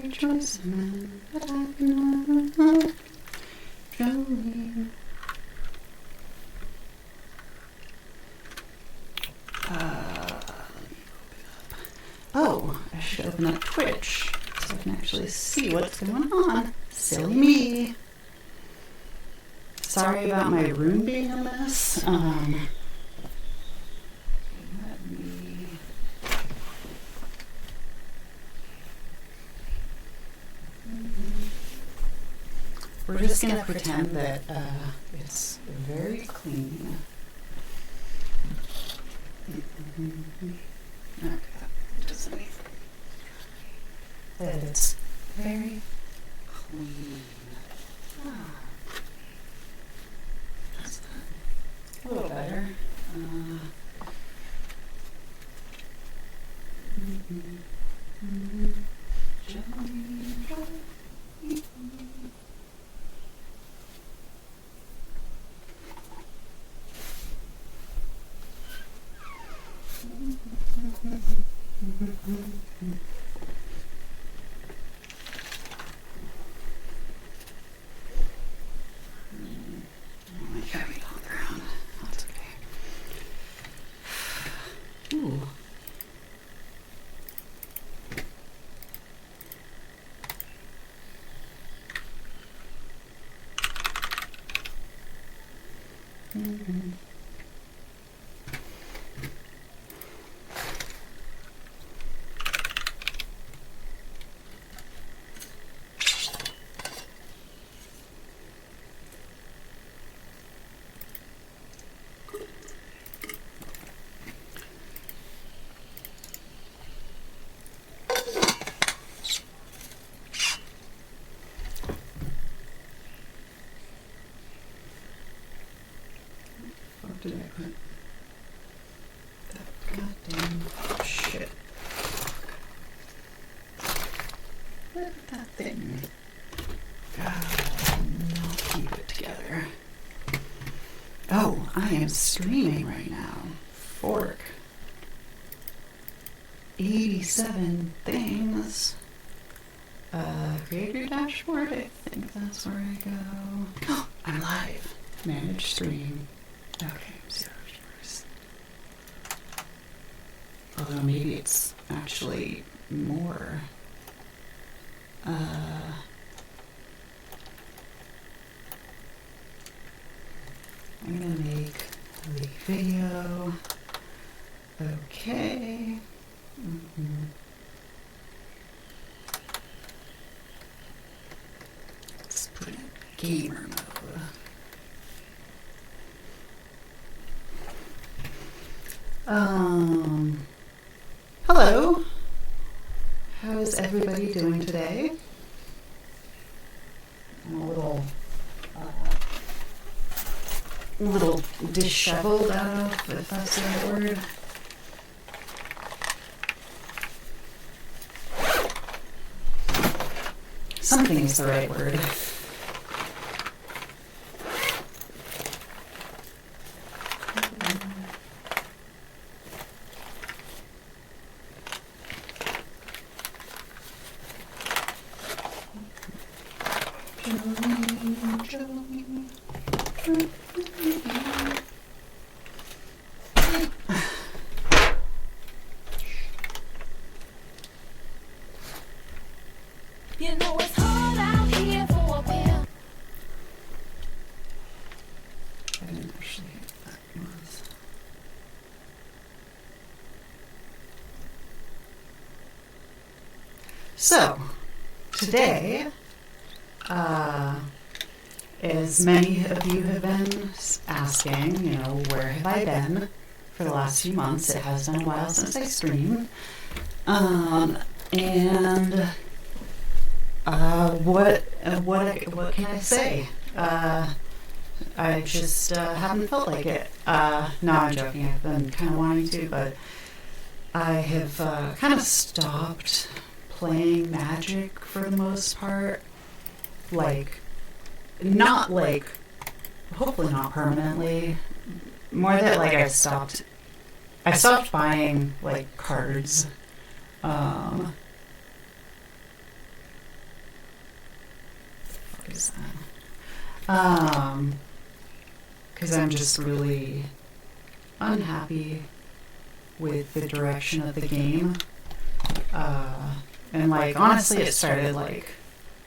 your choice, man, but I've been Jolene. Oh, I should open up Twitch so I can actually see what's going on. Silly me. Sorry about my room being a mess. Let me... We're just gonna pretend that it's very clean. Okay, doesn't even... That it's very clean. That's a little better. Ooh. Mm-hmm. What did I put? That goddamn shit. Look at that thing. God, not keep it together. Oh, I am streaming right now. Fork. 87 things. Create your dashboard. I think that's where I go. Oh, I'm live. Manage stream. Okay, zero viewers. Although maybe it's actually more. I'm gonna make the video. Okay. Mm-hmm. Let's put in gamer mode. Hello. How is everybody doing today? I'm a little disheveled, I don't know if that's the right word. Something is the right word. You know it's hard out here for a pimp. I didn't actually hit that was. So, today, as many of you have been asking, you know, where have I been for the last few months? It has been a while since I streamed. What can I say? I just haven't felt like it. No, I'm joking. I've been kind of wanting to, but I have kind of stopped playing Magic for the most part. Like, not like, hopefully not permanently. More that like I stopped buying like cards. reason. Because I'm just really unhappy with the direction of the game. And like, honestly, it started like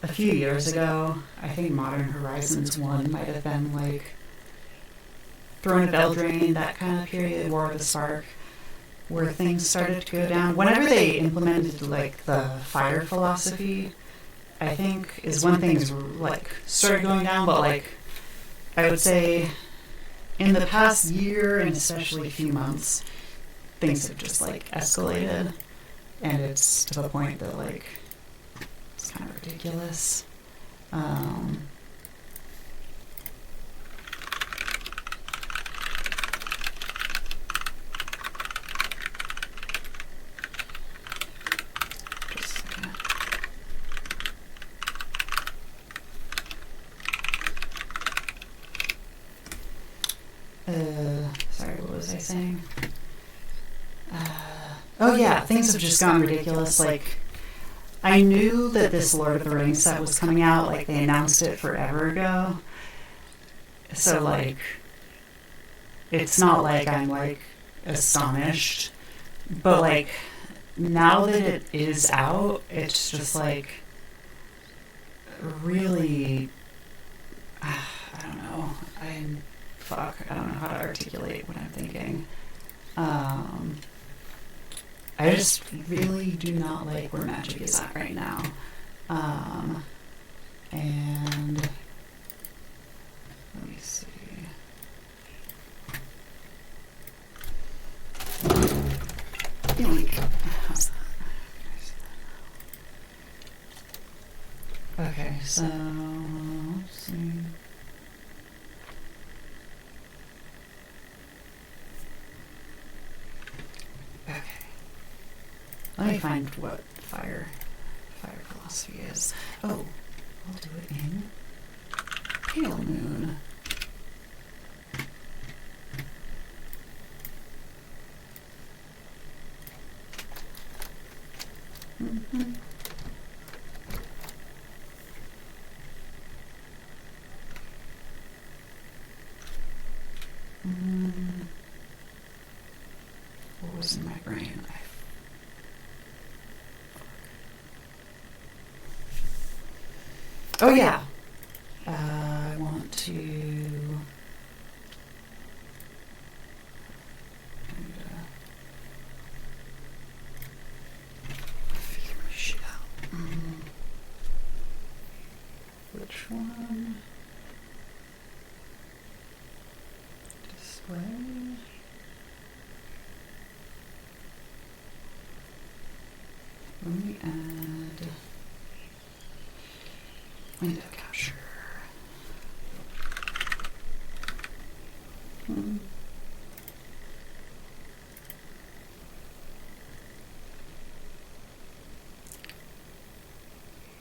a few years ago. I think Modern Horizons 1 might have been like Throne of Eldraine, that kind of period, War of the Spark, where things started to go down. Whenever they implemented like the fire philosophy, I think is when things like started going down. But like, I would say in the past year and especially a few months, things have just like escalated, and it's to the point that like it's kind of ridiculous. Just a second. Sorry, what was I saying? Oh yeah, things have just gone ridiculous. Like, I knew that this Lord of the Rings set was coming out. Like, they announced it forever ago. So like, it's not like I'm like astonished, but like now that it is out, it's just like really, I don't know. I don't know how to articulate what I'm thinking. I just really do not like where Magic is at right now. And let me see. How's that? Okay, so let's see. Okay. Let me find what fire philosophy is. Oh, I'll do it in Pale Moon. Mm-hmm. What was in my brain? Oh yeah. I want to figure my shit out. Which one? Display. Let me add window capture.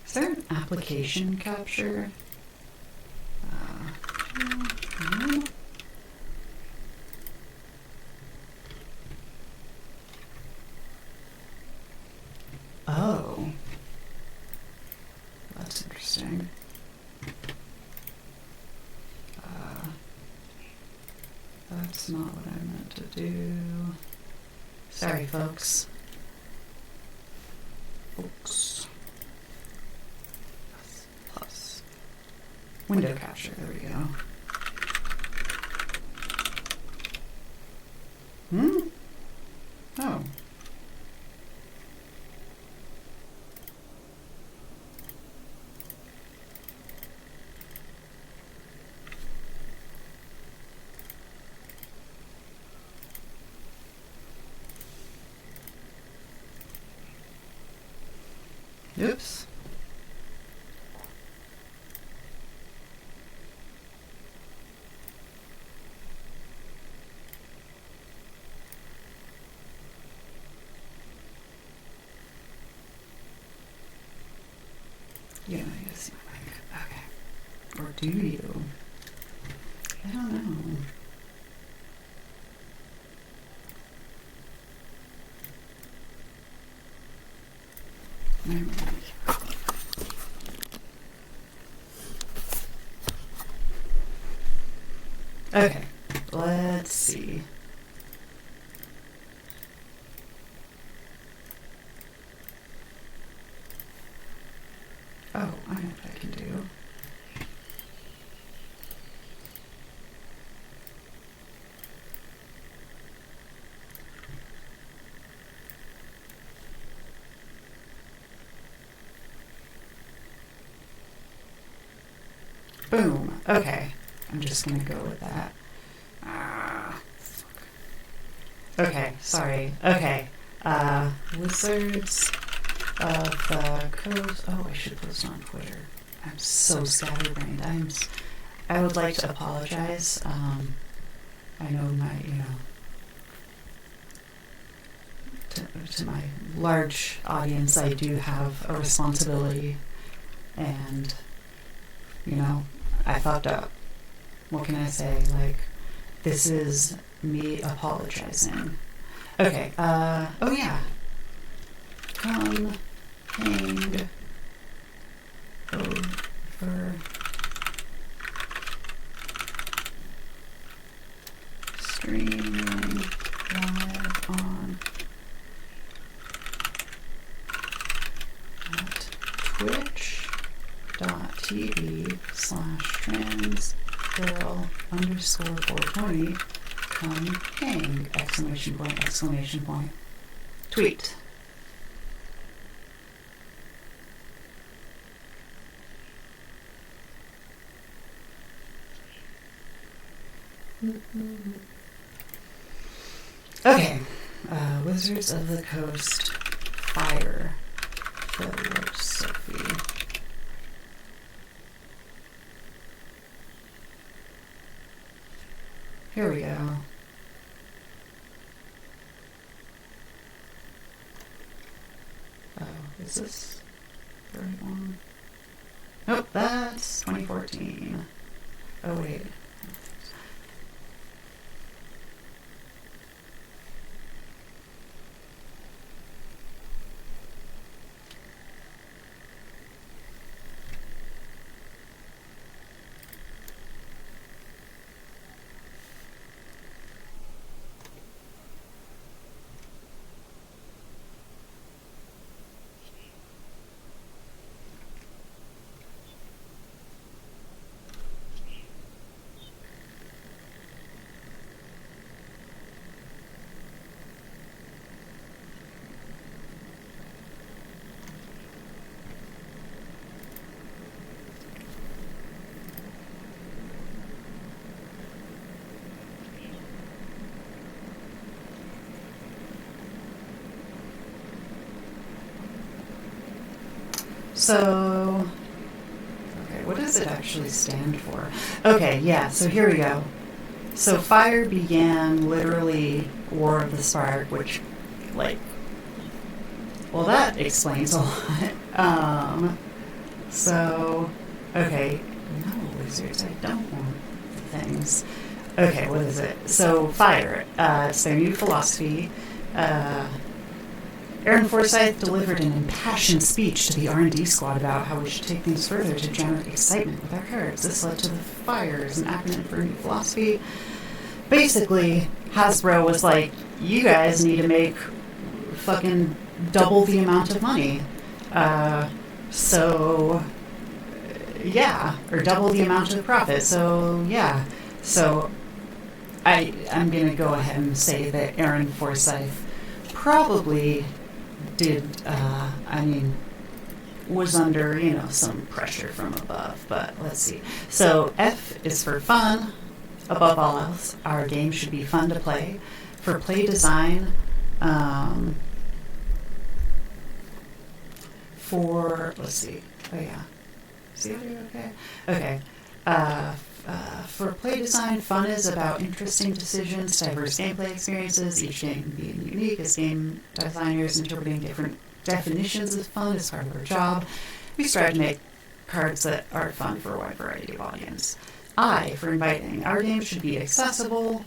Is there an application capture? No. Oh, that's interesting. That's not what I meant to do. Sorry, folks. Plus. Window capture, there we go. Oh. Oops. You know, you see my mic. Okay. Or do you? I don't know. Never mind. Okay, let's see. Oh, I know what I can do. Boom. Okay. I'm just gonna go with that. Okay, sorry. Okay. Wizards of the Coast. Oh, I should post on Twitter. I'm so scatterbrained. I would like to apologize. I know to my large audience, I do have a responsibility, and I fucked up. What can I say? Like, this is me apologizing. Okay, oh yeah. Come hang over streaming live on at twitch.tv/transgirl_420. Come hang! Exclamation point, exclamation point. Tweet. Okay, Wizards of the Coast, Fire, Philosophy. Here we go. Oh, is this the right one? Nope, that's 2014. Oh, wait. So, okay, what does it actually stand for? Okay, yeah, so here we go. So fire began literally War of the Spark, which, like, well, that explains a lot. So, okay, no, wizards, I don't want things. Okay, what is it? So fire, it's their new philosophy. Aaron Forsyth delivered an impassioned speech to the R&D squad about how we should take things further to generate excitement with our cards. This led to the Fire as an acronym for a new philosophy. Basically, Hasbro was like, you guys need to make fucking double the amount of money. So, yeah, or double the amount of profit. So, yeah. So, I'm going to go ahead and say that Aaron Forsyth probably did, was under, some pressure from above, but let's see. So F is for fun. Above all else, our game should be fun to play. For play design, let's see. Oh yeah. See audio okay? Okay. For play design, fun is about interesting decisions, diverse gameplay experiences, each game being unique as game designers interpreting different definitions of fun as part of our job. We strive to make cards that are fun for a wide variety of audience. I, for inviting, our game should be accessible.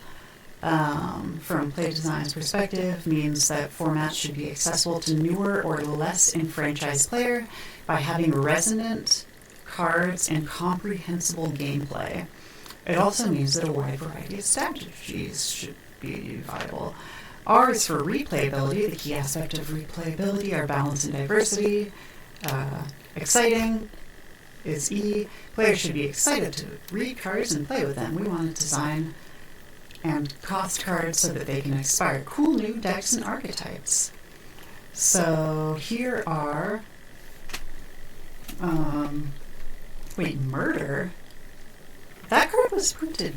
From play design's perspective, means that formats should be accessible to newer or less enfranchised player by having resonant cards and comprehensible gameplay. It also means that a wide variety of strategies should be viable. R is for replayability. The key aspect of replayability are balance and diversity. Exciting is E. Players should be excited to read cards and play with them. We want to design and cost cards so that they can inspire cool new decks and archetypes. So here are... wait, murder? That card was printed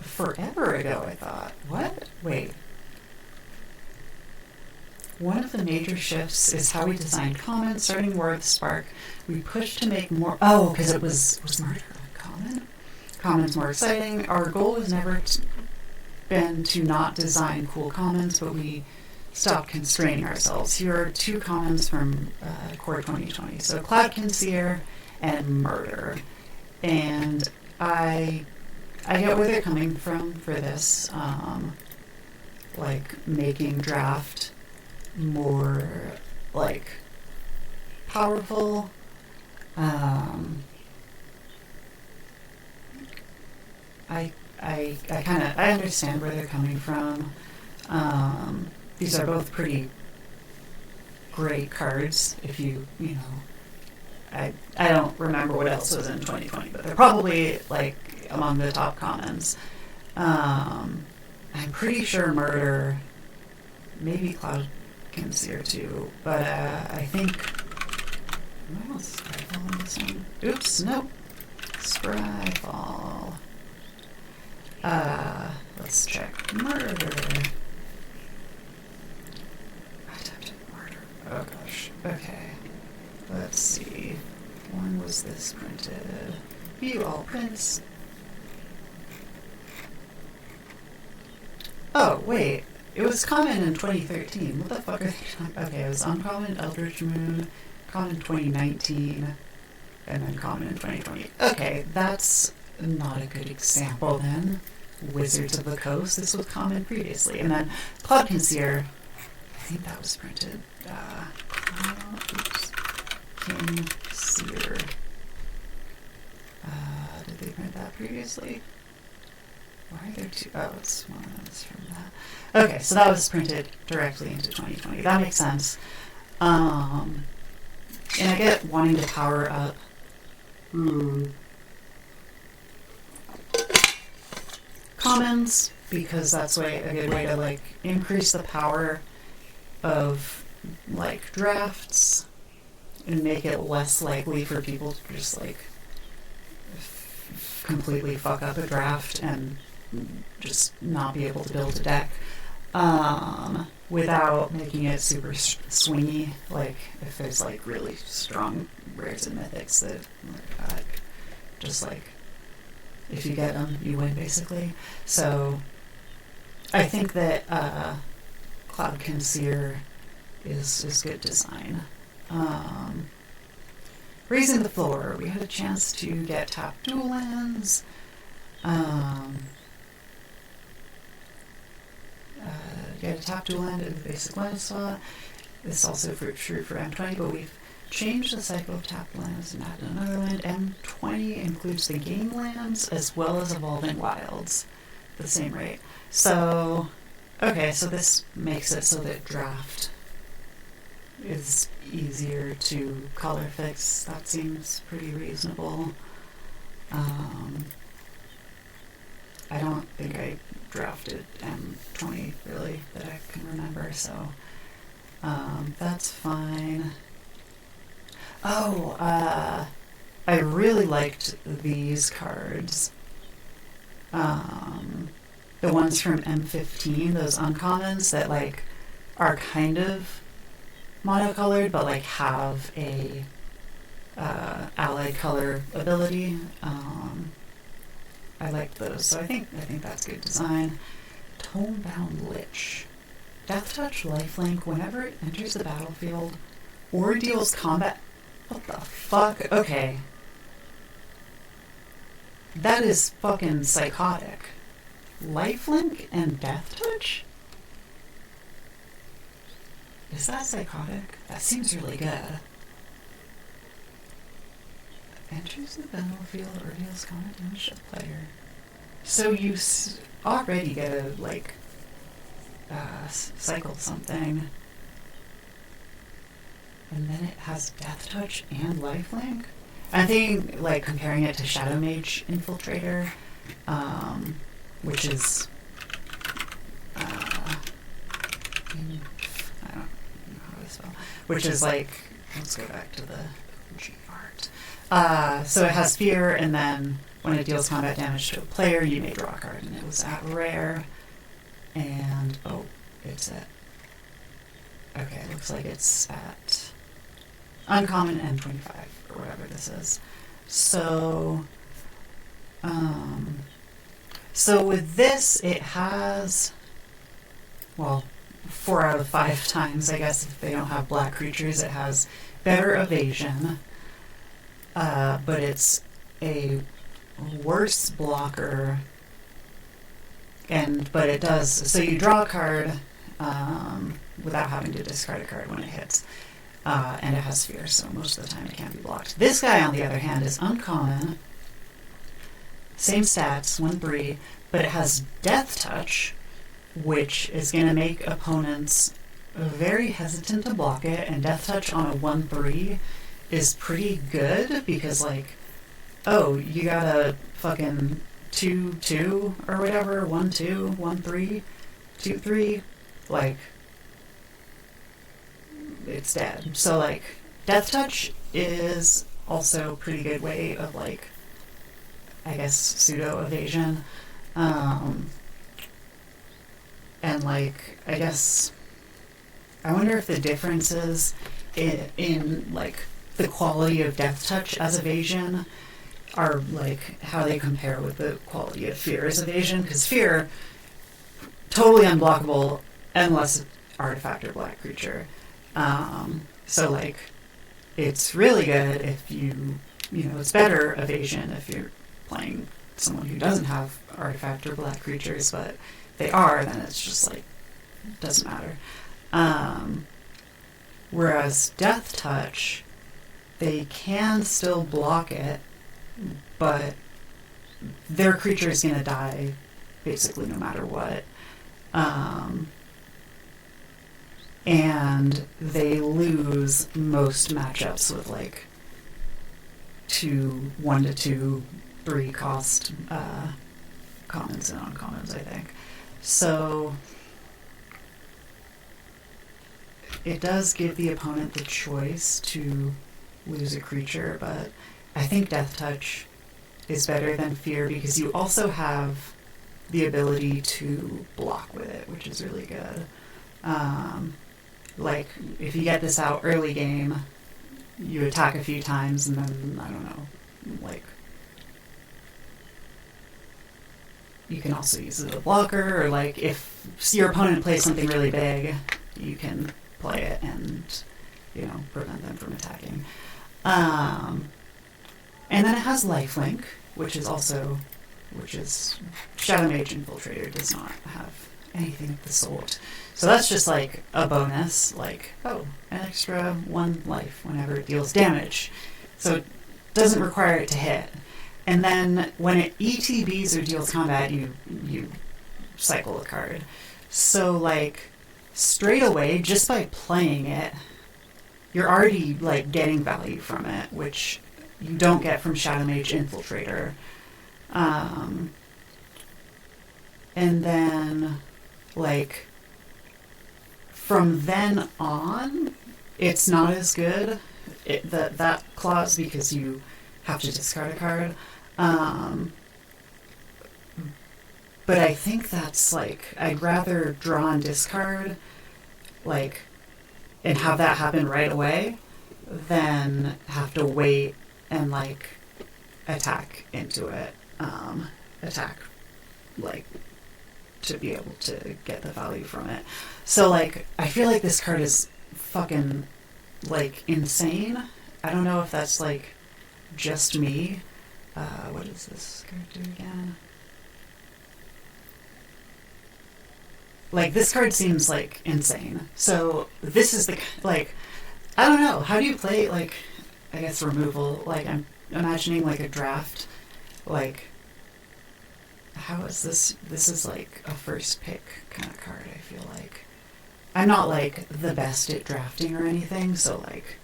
forever ago, I thought. What? Wait. One of the major shifts is how we design common. Starting War of the Spark, we pushed to make more... Oh, because it was murder common? Common's more exciting. Our goal has never been to not design cool commons, but we stopped constraining ourselves. Here are two commons from Core 2020. So Cloud Conceer and Murder. And I get where they're coming from for this. Like making draft more like powerful. I understand where they're coming from. These are both pretty great cards. If you know, I don't remember what else was in 2020, but they're probably like among the top commons. I'm pretty sure Murder, maybe Cloud Conceer too, but I think. What else? Scryfall on this one? Oops, nope. Scryfall. Let's check Murder. I typed in Murder. Oh gosh. Okay. Let's see. When was this printed? View all prints. Oh, wait. It was common in 2013. What the fuck are they talking? Okay, it was uncommon Eldritch Moon, common 2019, and then common in 2020. Okay, that's not a good example then. Wizards of the Coast, this was common previously. And then Cloud Conceer, I think that was printed. Conceer. Did they print that previously? Why are there two? Oh, it's one of those from that. Okay, so that was printed directly into 2020. That makes sense. And I get wanting to power up. Commons, because that's a good way to like increase the power of like drafts and make it less likely for people to just like completely fuck up a draft and just not be able to build a deck without making it super swingy. Like if there's like really strong rares and mythics that just like if you get them, you win basically. So I think that Cloud Conceer is good design. Raising the Floor, we had a chance to get tap dual lands. Get a tap dual land in the basic land slot. This is also true for M20, but we've changed the cycle of tap lands and added another land. M20 includes the game lands as well as evolving wilds, the same rate. So, okay, so this makes it so that draft is easier to color fix. That seems pretty reasonable. I don't think I drafted M20 really that I can remember, so that's fine. Oh, I really liked these cards. The ones from M15, those uncommons that like are kind of monocolored but like have a allied color ability. I liked those, so I think that's good design. Tomebound Lich. Death Touch lifelink whenever it enters the battlefield or deals combat. What the fuck? Okay. That is fucking psychotic. Lifelink and Death Touch? Is that psychotic? That seems really good. Enters the battlefield or deals combat damage to the player. So you already get to, like, cycle something. And then it has Death Touch and Lifelink. I think, like, comparing it to Shadow Mage Infiltrator, which is, I don't know how to spell, which is like, let's go back to the G art. So it has Fear, and then when it deals combat damage to a player, you may draw a card, and it was at rare, and, it's at, okay, it looks like it's at uncommon and 25, or whatever this is. So, so with this, it has, well, 4 out of 5 times, I guess, if they don't have black creatures, it has better evasion, but it's a worse blocker, but it does, so you draw a card without having to discard a card when it hits, and it has Fear, so most of the time it can't be blocked. This guy, on the other hand, is uncommon, same stats, 1/3, but it has Death Touch, which is going to make opponents very hesitant to block it, and Death Touch on a 1/3 is pretty good, because, like, you got a fucking 2/2 or whatever, 1/2, 1/3, 2/3, like, it's dead. So, like, Death Touch is also a pretty good way of, like, I guess, pseudo evasion. And, like, I guess, I wonder if the differences in like, the quality of Death Touch as evasion are, like, how they compare with the quality of Fear as evasion, because Fear, totally unblockable unless artifact or black creature. So, like, it's really good if you know, it's better evasion if you're playing someone who doesn't have artifact or black creatures, but they are, then it's just, like, doesn't matter. Whereas Death Touch, they can still block it, but their creature is going to die basically no matter what. And they lose most matchups with, like, 1 to 2, 3 cost commons and uncommons, I think. So it does give the opponent the choice to lose a creature, but I think Death Touch is better than Fear because you also have the ability to block with it, which is really good. Like, if you get this out early game, you attack a few times and then, I don't know, like, you can also use it as a blocker, or, like, if your opponent plays something really big, you can play it and, you know, prevent them from attacking. And then it has Lifelink, which is Shadow Mage Infiltrator does not have anything of the sort. So that's just, like, a bonus, like, an extra 1 life whenever it deals damage. So it doesn't require it to hit. And then when it ETBs or deals combat, you cycle a card. So, like, straight away, just by playing it, you're already, like, getting value from it, which you don't get from Shadow Mage Infiltrator. And then, like, from then on, it's not as good, that clause, because you have to discard a card. But I think that's, like, I'd rather draw and discard, like, and have that happen right away than have to wait and, like, attack into it. Attack, like, to be able to get the value from it. So, like, I feel like this card is fucking, like, insane. I don't know if that's, like, just me. What does this card do again? Like, this card seems, like, insane. So, this is the, like, I don't know. How do you play, like, I guess removal? Like, I'm imagining, like, a draft, like, how is this? This is like a first pick kind of card, I feel like. I'm not like the best at drafting or anything, so like,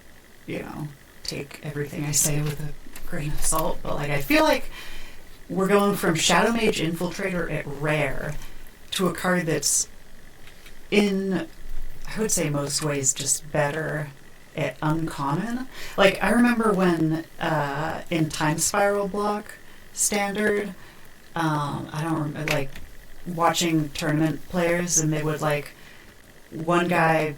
you know, take everything I say with a grain of salt, but like I feel like we're going from Shadow Mage Infiltrator at rare to a card that's in, I would say most ways, just better at uncommon. Like I remember when in Time Spiral block standard, I don't remember, like watching tournament players, and they would like, one guy,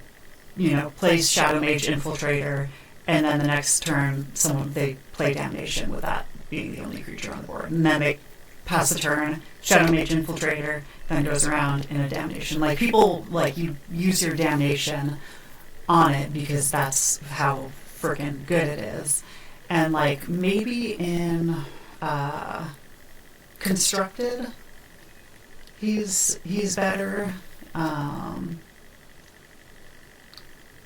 you know, plays Shadow Mage Infiltrator, and then the next turn they play Damnation with that being the only creature on the board, and then they pass the turn, Shadow Mage Infiltrator, then goes around in a Damnation. Like people, like, you use your Damnation on it because that's how freaking good it is. And like maybe in Constructed, he's better.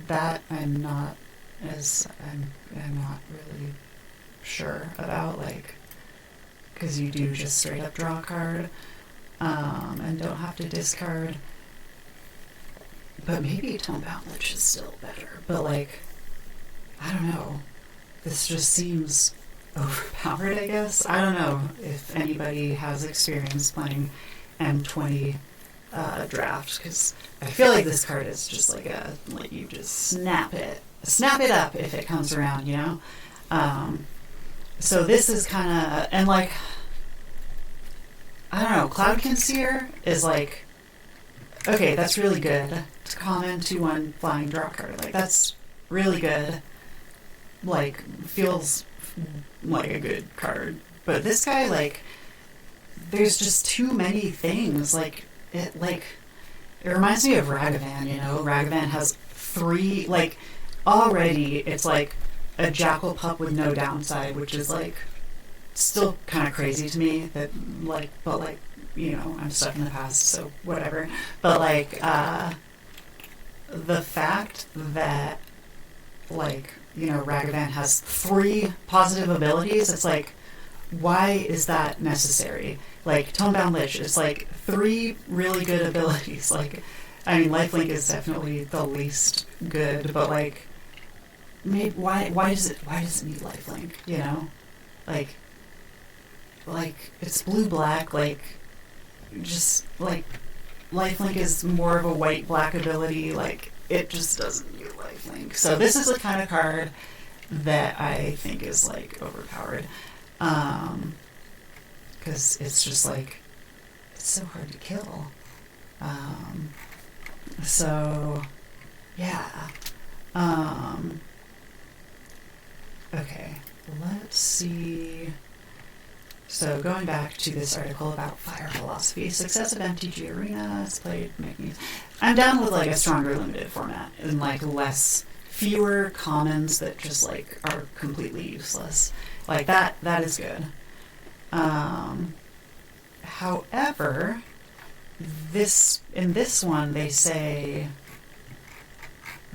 That I'm not really sure about, like, because you do just straight up draw a card and don't have to discard. But maybe Tomebound Lich is still better. But like, I don't know. This just seems overpowered, I guess. I don't know if anybody has experience playing M20 draft, because I feel like this card is just like you just snap it up if it comes around, you know. So this is kind of, and like, I don't know, Cloud Conceer is like, okay, that's really good. It's common 2/1 flying draw card, like that's really good. Like feels like a good card, but this guy, like, there's just too many things. Like it reminds me of Ragavan, you know. Ragavan has 3, like, already it's like a Jackal Pup with no downside, which is like still kind of crazy to me, that like, but like, you know, I'm stuck in the past, so whatever. But like the fact that, like, you know, Ragavan has 3 positive abilities, it's like, why is that necessary? Like, Tomebound Lich is like 3 really good abilities. Like, I mean, Lifelink is definitely the least good, but like, maybe why does it need Lifelink? You know, like it's blue black. Like, just like Lifelink is more of a white black ability. Like, it just doesn't need Lifelink. So this is the kind of card that I think is like overpowered. Because it's just like, it's so hard to kill. So, yeah. Okay, let's see. So going back to this article about fire philosophy, success of MTG Arena is played making. I'm down with like a stronger limited format and like fewer commons that just like are completely useless. Like that is good. However, in this one they say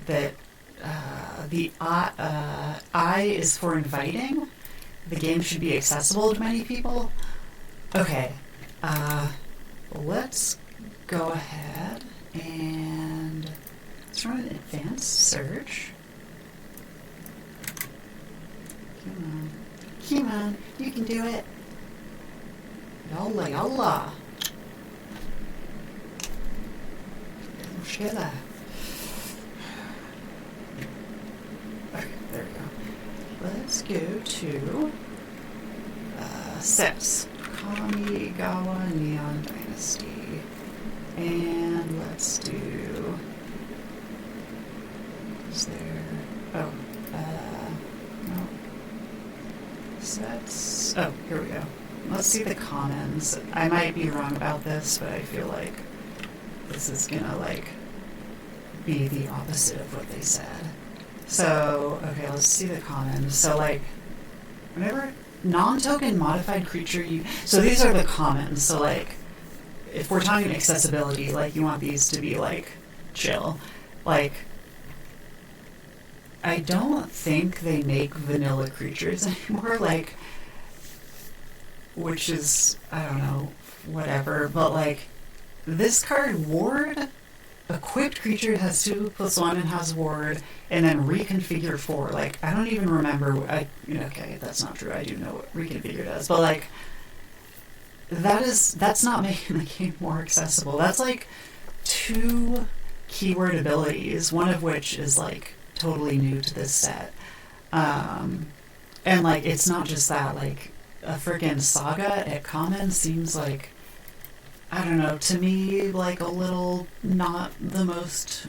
that the I is for inviting. The game should be accessible to many people. Okay, let's go ahead and let's run an advanced search. Come on, you can do it. Yalla, yalla. Mushkila. Okay, there we go. Let's go to sets. Kamigawa Neon Dynasty. And let's do... Is there... Oh, no. Sets... Oh, here we go. Let's see the commons. I might be wrong about this, but I feel like this is gonna, like, be the opposite of what they said. So, okay, let's see the commons. So, like, whenever non-token modified creature so these are the commons. So, like, if we're talking accessibility, like, you want these to be, like, chill. Like, I don't think they make vanilla creatures anymore, like, which is, I don't know, whatever, but like this card ward, equipped creature has 2+1 and has ward, and then reconfigure 4. Like I don't even remember. Okay, that's not true. I do know what reconfigure does, but like that's not making the game more accessible. That's like 2 keyword abilities, one of which is like totally new to this set. And like it's not just that, like a freaking saga at common seems like, I don't know, to me like a little not the most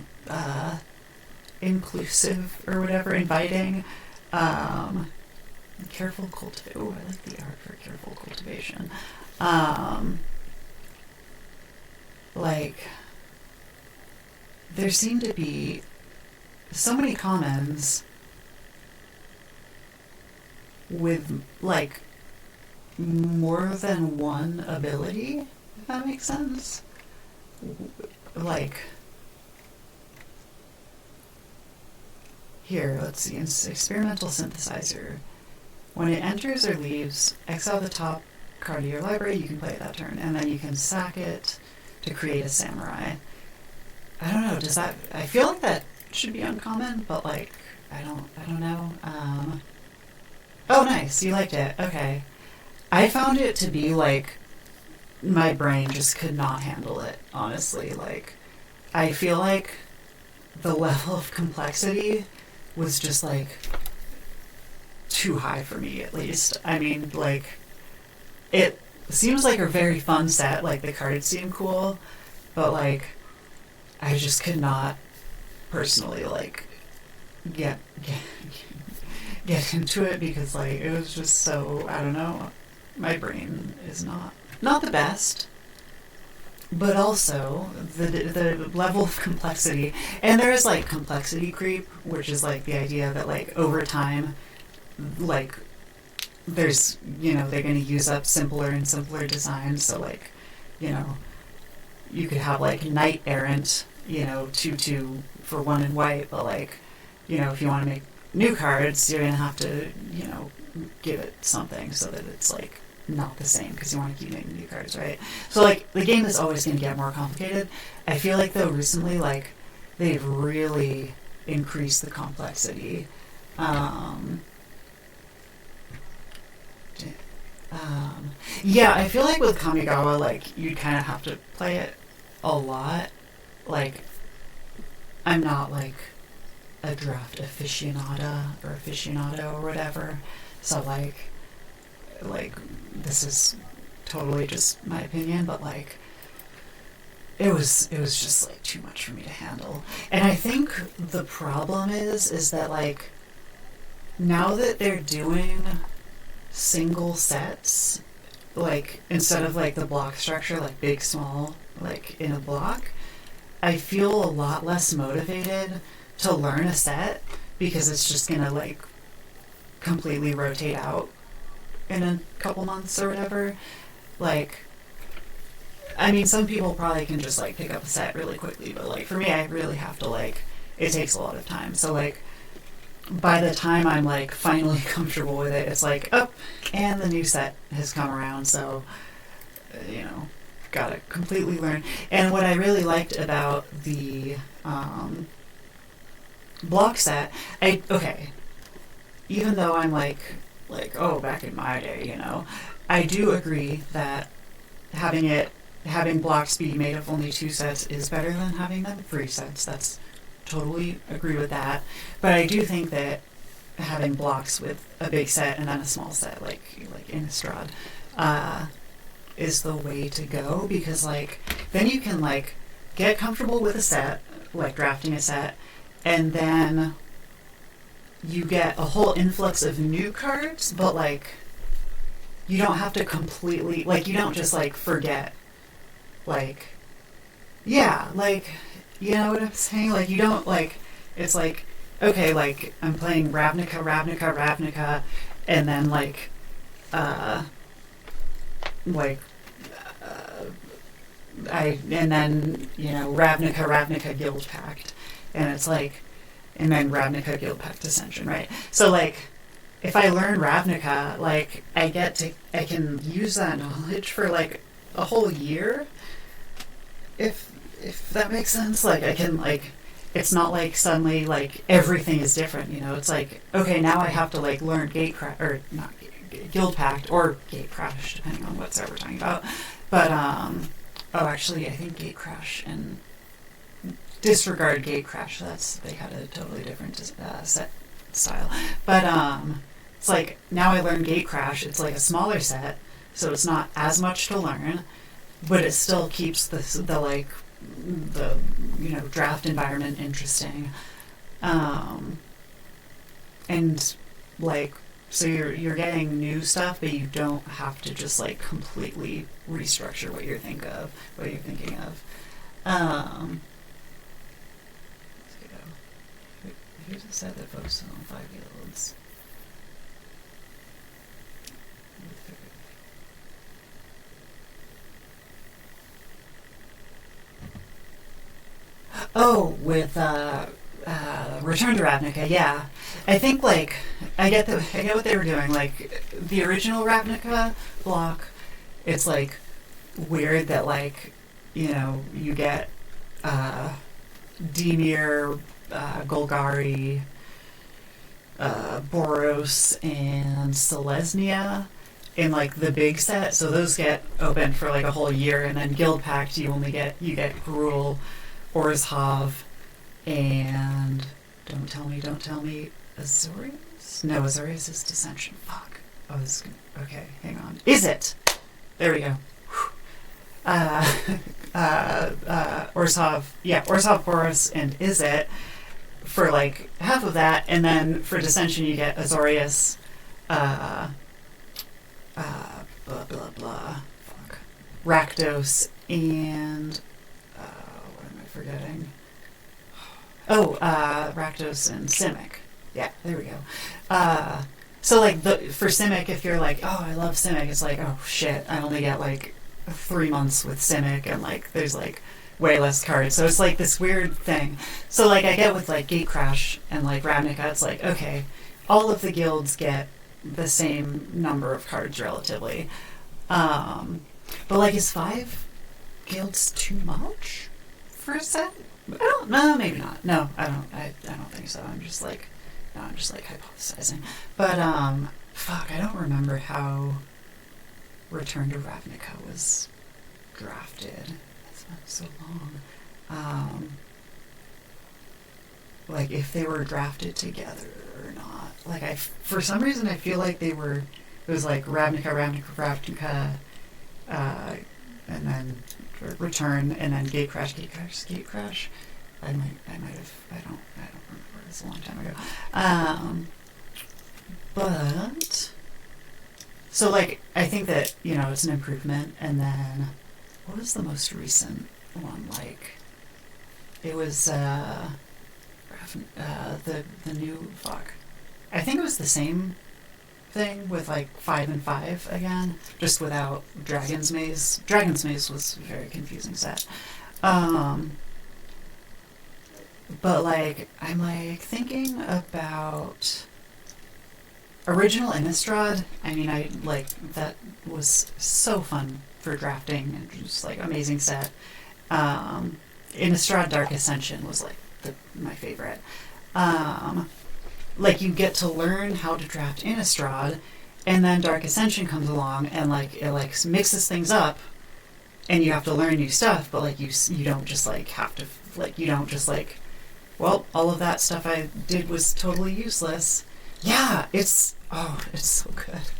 inclusive or whatever, inviting. Careful cultivation. Oh, I like the art for careful cultivation. Like there seem to be so many commons with like more than one ability, if that makes sense. Like here, let's see, experimental synthesizer. When it enters or leaves, exile the top card of your library, you can play it that turn, and then you can sack it to create a samurai. I don't know, does that, I feel like that should be uncommon, but like I don't know. Oh, nice. You liked it. Okay. I found it to be like my brain just could not handle it, honestly. Like, I feel like the level of complexity was just like too high for me, at least. I mean, like, it seems like a very fun set. Like, the cards seem cool, but like, I just could not personally like get into it because like it was just so, I don't know, my brain is not the best, but also the level of complexity, and there is like complexity creep, which is like the idea that like over time, like there's, you know, they're going to use up simpler and simpler designs, so like, you know, you could have like knight errant, you know, 2/2 for 1 and white, but like, you know, if you want to make new cards, you're gonna have to, you know, give it something so that it's like not the same, because you want to keep making new cards, right? So like the game is always gonna get more complicated. I feel like though recently, like they've really increased the complexity. Yeah, I feel like with Kamigawa, like you'd kind of have to play it a lot. Like I'm not like a draft aficionado or whatever, so like this is totally just my opinion, but like it was just like too much for me to handle. And I think the problem is that like now that they're doing single sets, like instead of like the block structure, like big small like in a block, I feel a lot less motivated to learn a set, because it's just gonna like completely rotate out in a couple months or whatever. Like, I mean, some people probably can just like pick up a set really quickly, but like for me, I really have to like, it takes a lot of time. So like by the time I'm like finally comfortable with it, it's like, oh, and the new set has come around, so you know, gotta completely learn. And what I really liked about the block set, even though I'm like oh, back in my day, you know, I do agree that having blocks be made of only 2 sets is better than having them 3 sets. That's totally agree with that. But I do think that having blocks with a big set and then a small set, like Innistrad, is the way to go, because like then you can like get comfortable with a set, like drafting a set, and then you get a whole influx of new cards, but like you don't have to completely, like you don't just like forget, like, yeah, like, you know what I'm saying? Like you don't like, it's like, okay, like I'm playing Ravnica, and then like and then, you know, Ravnica Guild Pact, and it's like, and then Ravnica Guild Pact Ascension, right? So like, if I learn Ravnica, like I can use that knowledge for like a whole year, if that makes sense. Like I can like, it's not like suddenly like everything is different. You know, it's like, okay, now I have to like learn gate crash or not guild pact or gate crash depending on what's we're talking about. But oh, actually, I think gate crash and disregard gate crash. They had a totally different set style. But it's like now I learn gate crash. It's like a smaller set, so it's not as much to learn, but it still keeps the you know, draft environment interesting. And like, so you're getting new stuff, but you don't have to just like completely restructure what you're thinking of. Here's a set that focuses on 5 guilds. Oh, with Return to Ravnica, yeah. I think like I get what they were doing. Like the original Ravnica block, it's like weird that like, you know, you get Dimir, Golgari, Boros, and Selesnya in like the big set. So those get open for like a whole year, and then Guild Pact you get Gruul, Orzhov, and don't tell me, Azorius? No, Azorius is Dissension. Fuck. Oh, this is gonna, okay, hang on. Is it? There we go. Orzhov, Boros, and Is it for like half of that, and then for Dissension you get Azorius, blah blah blah, fuck, Rakdos, and what am I forgetting? Oh, Rakdos and Simic. Yeah, there we go. So like for Simic, if you're like, oh, I love Simic, it's like, oh shit, I only get like 3 months with Simic, and like there's like way less cards. So it's like this weird thing. So like I get with like Gate Crash and like Ravnica, it's like, okay, all of the guilds get the same number of cards relatively. But like, is 5 guilds too much for a set? I don't know, maybe not. No, I don't think so. I'm just like hypothesizing. But fuck, I don't remember how Return to Ravnica was drafted. It's been so long. Like if they were drafted together or not. Like for some reason I feel like it was like Ravnica, and then Return, and then Gate Crash. I might have. I don't remember. It's a long time ago. But so like I think that, you know, it's an improvement. And then what was the most recent one? Like it was the new fuck. I think it was the same thing with like 5 and 5 again, just without Dragon's Maze. Dragon's Maze was a very confusing set. But like I'm like thinking about original Innistrad. I mean, I like that was so fun for drafting and just like amazing set. Innistrad Dark Ascension was like my favorite. Like you get to learn how to draft Innistrad, and then Dark Ascension comes along and like it like mixes things up, and you have to learn new stuff. But like you don't just like have to, like you don't just like, well, all of that stuff I did was totally useless. Yeah, it's so good.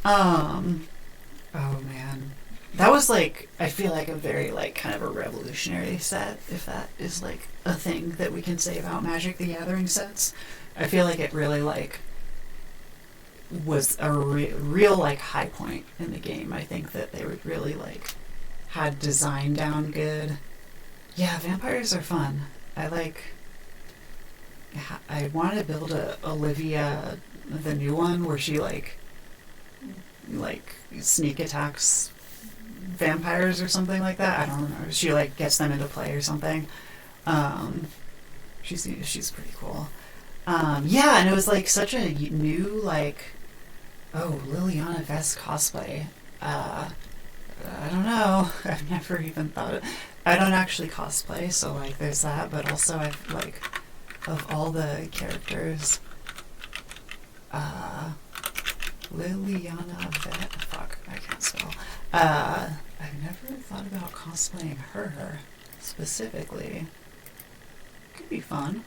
Oh man, that was like, I feel like a very like kind of a revolutionary set, if that is like a thing that we can say about Magic the Gathering sets. I feel like it really like was a real like high point in the game. I think that they would really like had design down good. Yeah, vampires are fun. I want to build a Olivia, the new one, where she like sneak attacks vampires or something like that. I don't know. She like gets them into play or something. She's pretty cool. Yeah, and it was like such a new like, oh, Liliana Vest cosplay. I don't know. I've never even thought it. I don't actually cosplay, so like there's that. But also, I've like of all the characters, Liliana Vet. Fuck, I can't spell. I've never thought about cosplaying her specifically. Could be fun.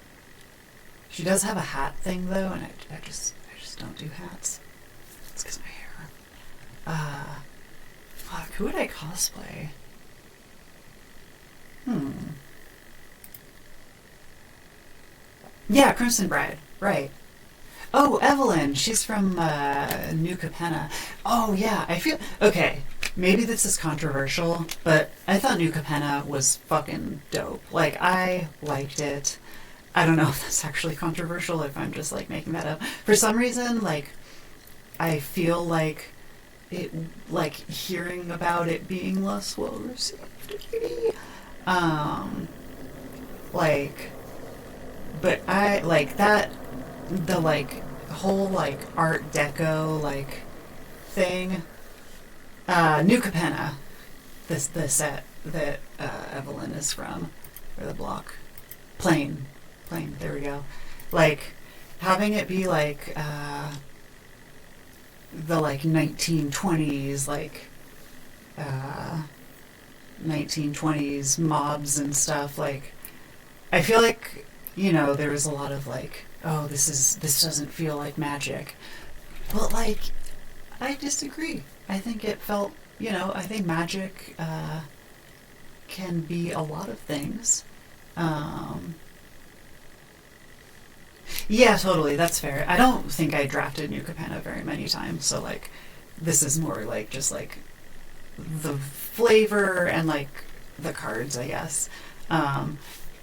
She does have a hat thing though, and I just don't do hats. It's because my hair. Fuck, who would I cosplay? Yeah, Crimson Bride, right. Oh, Evelyn, she's from New Capenna. Oh yeah, I feel okay. Maybe this is controversial, but I thought New Capenna was fucking dope. Like I liked it. I don't know if that's actually controversial, if I'm just like making that up. For some reason, like I feel like it, like hearing about it being less well received. Like, but I like that the like whole like Art Deco like thing. New Capenna, the set that Evelyn is from, or the block, Plain. There we go. Like having it be like the like 1920s like 1920s mobs and stuff. Like I feel like there was a lot of like, oh, this doesn't feel like magic, but like I disagree. I think it felt, I think magic can be a lot of things. Yeah, totally. That's fair. I don't think I drafted New Capenna very many times, so like this is more like just like the flavor and like the cards, I guess.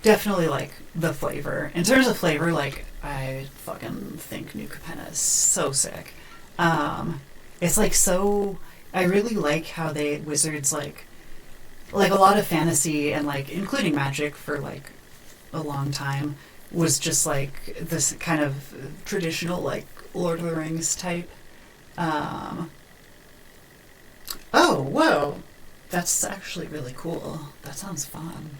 Definitely like the flavor. In terms of flavor, like I fucking think New Capenna is so sick. It's like so. I really like how Wizards like a lot of fantasy and like including magic for like a long time was just like this kind of traditional like Lord of the Rings type. Oh, whoa, that's actually really cool. That sounds fun.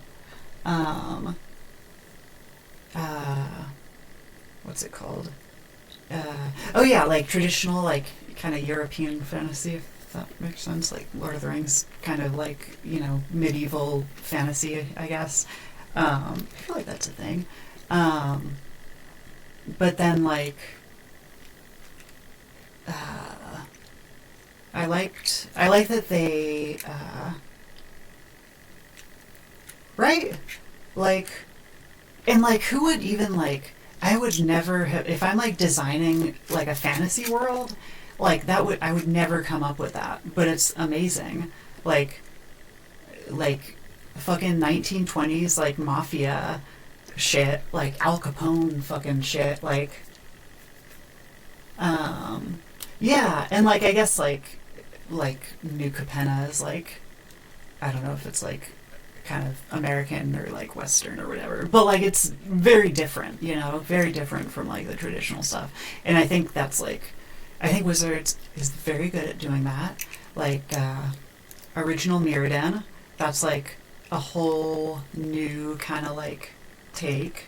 What's it called? Oh yeah, like traditional like kind of European fantasy, if that makes sense. Like Lord of the Rings, kind of like medieval fantasy, I guess. I feel like that's a thing. But then like I like that they right, like, and like who would even like, I would never have, if I'm like designing like a fantasy world, like I would never come up with that, but it's amazing. Like fucking 1920s like mafia shit, like Al Capone fucking shit, like yeah, and like I guess like New Capenna is like, I don't know if it's like kind of American or like Western or whatever, but like it's very different, very different from like the traditional stuff. And I think that's like, I think Wizards is very good at doing that. Like original Mirrodin, that's like a whole new kind of like take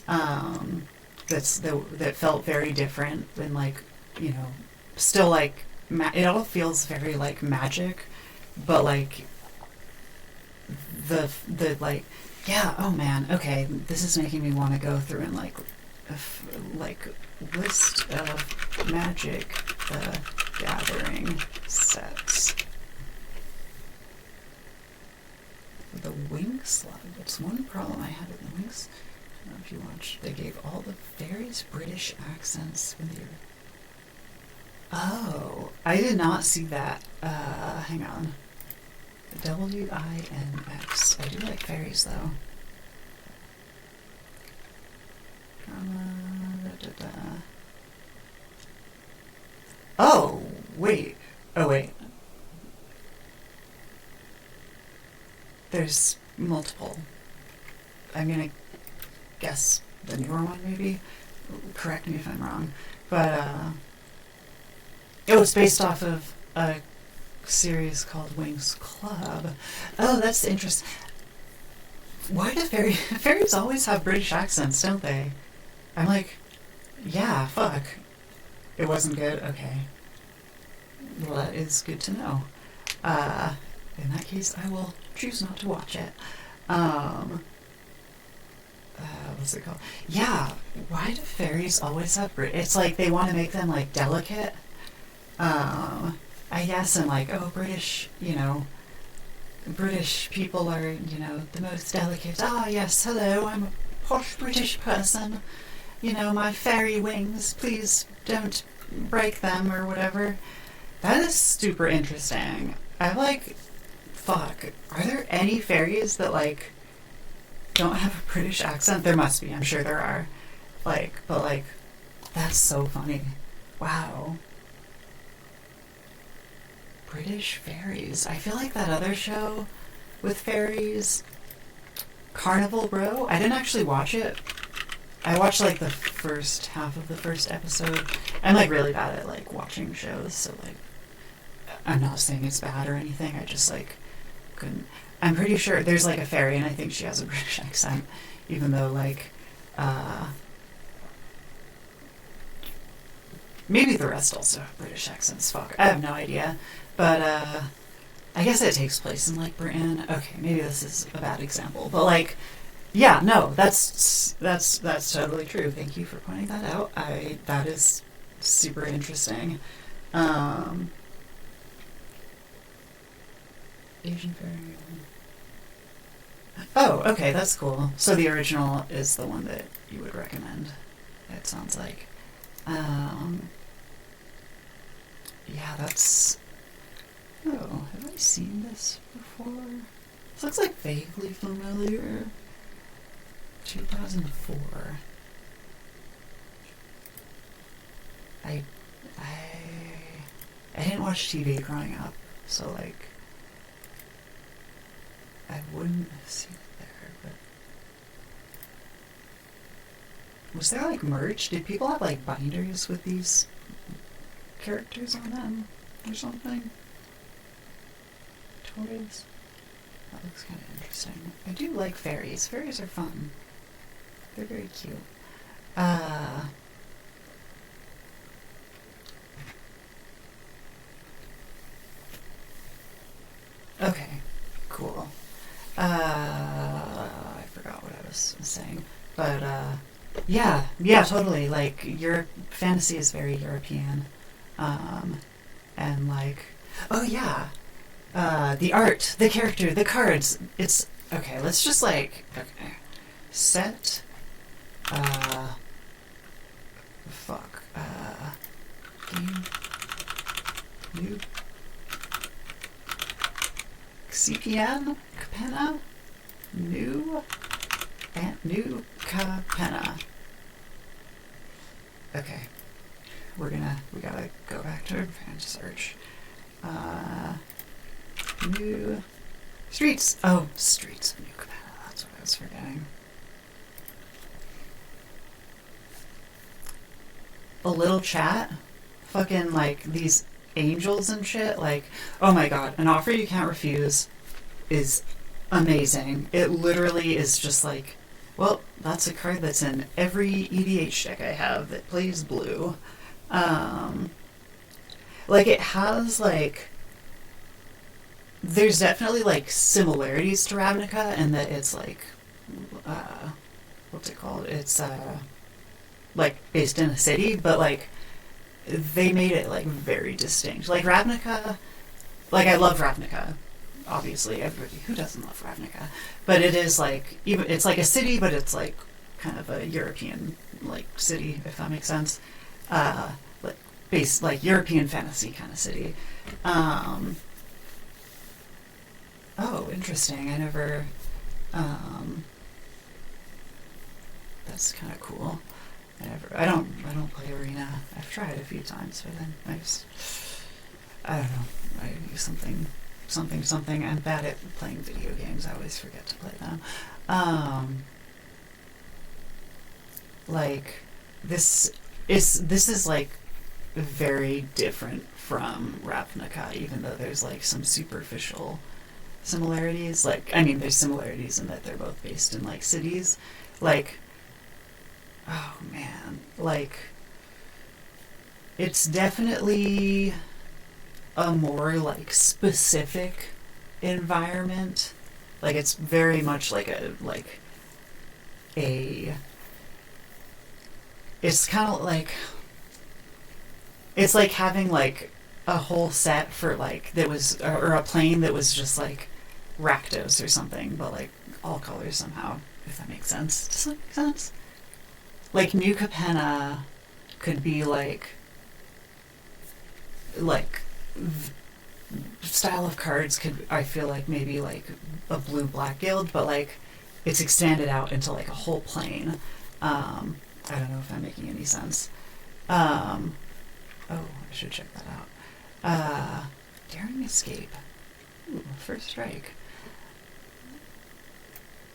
that felt very different and like still like it all feels very like magic, but like the like, yeah, oh man, okay, this is making me want to go through and like list of Magic the Gathering sets. The Wing Slug. That's one problem I had with the Wings. I don't know if you watched. They gave all the various British accents in the. Oh, I did not see that. Hang on. WINX. I do like fairies though. Oh, wait. Oh, wait. There's multiple. I'm gonna guess the newer one, maybe. Correct me if I'm wrong. But, it's based off of a series called Wings Club. Oh, that's interesting. Why do fairies always have British accents, don't they? I'm like, yeah, fuck. It wasn't good? Okay. Well, that is good to know. In that case, I will choose not to watch it. What's it called? Yeah, why do fairies always have it's like they want to make them, like, delicate. I guess, and like, oh, British, British people are, the most delicate. Ah, yes, hello, I'm a posh British person. My fairy wings, please don't break them or whatever. That is super interesting. Fuck, are there any fairies that, like, don't have a British accent? There must be, I'm sure there are. But that's so funny. Wow. British fairies. I feel like that other show with fairies, Carnival Row, I didn't actually watch it. I watched, like, the first half of the first episode. I'm, like, really bad at, like, watching shows, so, like, I'm not saying it's bad or anything. I just, like, couldn't. I'm pretty sure there's, like, a fairy, and I think she has a British accent, even though, like, maybe the rest also have British accents. Fuck, I have no idea. But, I guess it takes place in, like, Britain. Okay, maybe this is a bad example, but, like, yeah, no, that's totally true. Thank you for pointing that out. That is super interesting. Asian fairy. Oh, okay, that's cool. So the original is the one that you would recommend, it sounds like. Yeah, that's... Oh, have I seen this before? This looks like vaguely familiar. 2004. I didn't watch TV growing up, so, like, I wouldn't have seen it there, but... Was there, like, merch? Did people have, like, binders with these characters on them or something? Toys? That looks kind of interesting. I do like fairies. Fairies are fun. They're very cute. Okay, cool. I forgot what I was saying. But, yeah, totally. Like, your fantasy is very European. And, like, oh, yeah. The art, the character, the cards. It's, okay, let's just, like, okay. Set, game, new, CPN, Capenna, new Capenna. Okay, we gotta go back to fan search. New Streets. Oh, Streets of New Capenna. That's what I was forgetting. A little chat. Fucking, like, these angels and shit. Like, oh my god, An Offer You Can't Refuse is amazing. It literally is just like, well, that's a card that's in every EDH deck I have that plays blue. Like, it has, like, there's definitely, like, similarities to Ravnica in that it's, like, what's it called? It's, like, based in a city, but, like, they made it, like, very distinct. Like, Ravnica, like, I love Ravnica, obviously. Everybody, who doesn't love Ravnica? But it is, like, even, it's, like, a city, but it's, like, kind of a European, like, city, if that makes sense. Like, based, like, European fantasy kind of city. Oh, interesting. I never, that's kind of cool. I don't play Arena. I've tried a few times, but then I don't know. I use something. I'm bad at playing video games. I always forget to play them. Like, this is like very different from Ravnica, even though there's like some superficial similarities. Like, I mean, there's similarities in that they're both based in like cities. Like, oh man, like, it's definitely a more like specific environment. Like, it's very much like a it's kind of like, it's like having like a whole set for like that was, or a plane that was just like Rakdos or something, but like all colors somehow, if that makes sense. Does that make sense? Like New Capenna could be like style of cards could, I feel like, maybe like a blue black guild, but like it's extended out into like a whole plane. I don't know if I'm making any sense. Oh, I should check that out. Daring Escape. Ooh, first strike.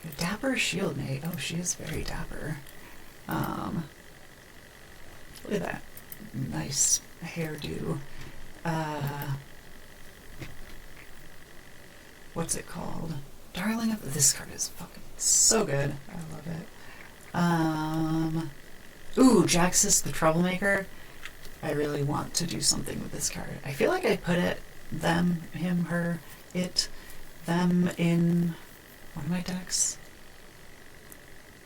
A dapper shield mate. Oh, she is very dapper. Look at that nice hairdo. What's it called? Darling of... This card is fucking so good. I love it. Ooh, Jaxus the Troublemaker. I really want to do something with this card. I feel like I put it, them, him, her, it, them in one of my decks.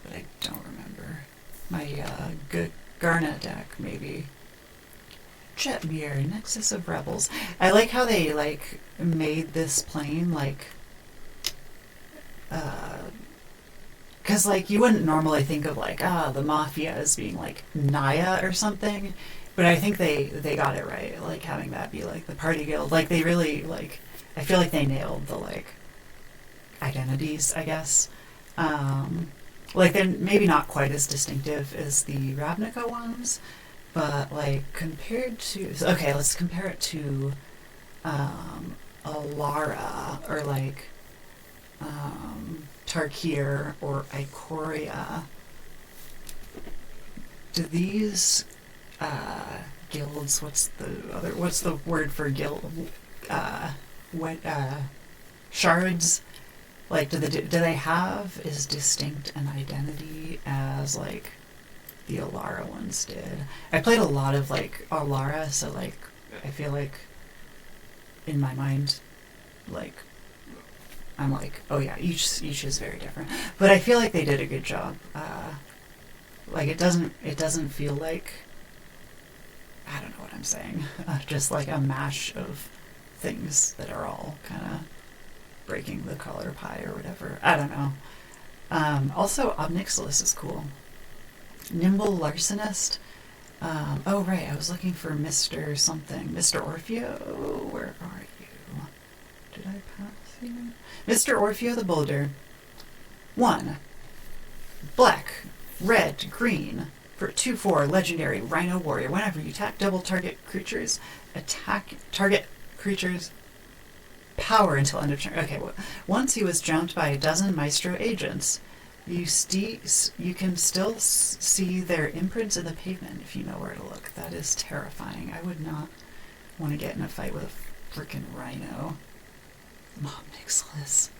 But I don't remember. My Garnet deck, maybe. Jetmir, Nexus of Rebels. I like how they, like, made this plane, like, because, like, you wouldn't normally think of, like, the Mafia as being, like, Naya or something, but I think they got it right, like, having that be, like, the party guild. Like, they really, like, I feel like they nailed the, like, identities, I guess. Like, they're maybe not quite as distinctive as the Ravnica ones, but, like, compared to... Okay, let's compare it to Alara, or, like, Tarkir, or Ikoria. Do these guilds... What's the word for guild? Shards? Like, do they have as distinct an identity as, like, the Alara ones did? I played a lot of, like, Alara, so, like, I feel like, in my mind, like, I'm like, oh yeah, each is very different. But I feel like they did a good job. Like, it doesn't feel like, I don't know what I'm saying, just like a mash of things that are all kind of breaking the color pie or whatever. I don't know. Also, Obnixilis is cool. Nimble Larcenist. Oh, right, I was looking for Mr. something. Mr. Orfeo? Where are you? Did I pass you? Mr. Orfeo the Boulder. 1. Black, red, green. For 2/4 legendary Rhino Warrior. Whenever you attack double target creatures, attack target creatures power until end of turn. Okay, well, once he was jumped by a dozen Maestro agents, you can still see their imprints in the pavement if you know where to look. That is terrifying. I would not want to get in a fight with a freaking rhino. Mob Nixilis.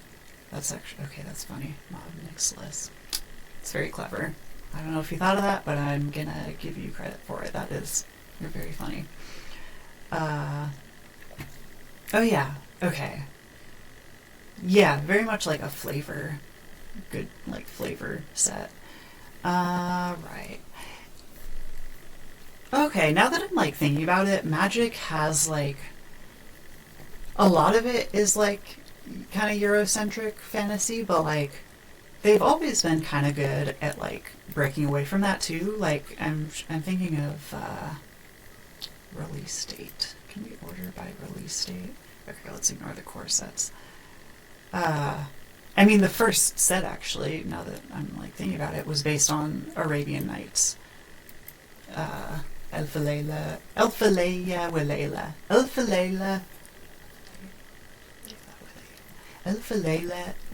That's actually... Okay, that's funny. Mob Nixilis. It's very clever. I don't know if you thought of that, but I'm gonna give you credit for it. You're very funny. Oh yeah, okay. Yeah, very much like a flavor, good, like, flavor set. Right. Okay, now that I'm, like, thinking about it, Magic has, like, a lot of it is, like, kind of Eurocentric fantasy, but, like, they've always been kind of good at, like, breaking away from that, too. Like, I'm thinking of, release date. Can we order by release date? Okay, let's ignore the core sets. I mean, the first set, actually, now that I'm, like, thinking about it, was based on Arabian Nights. Alpha Layla Walayla. Alpha Layla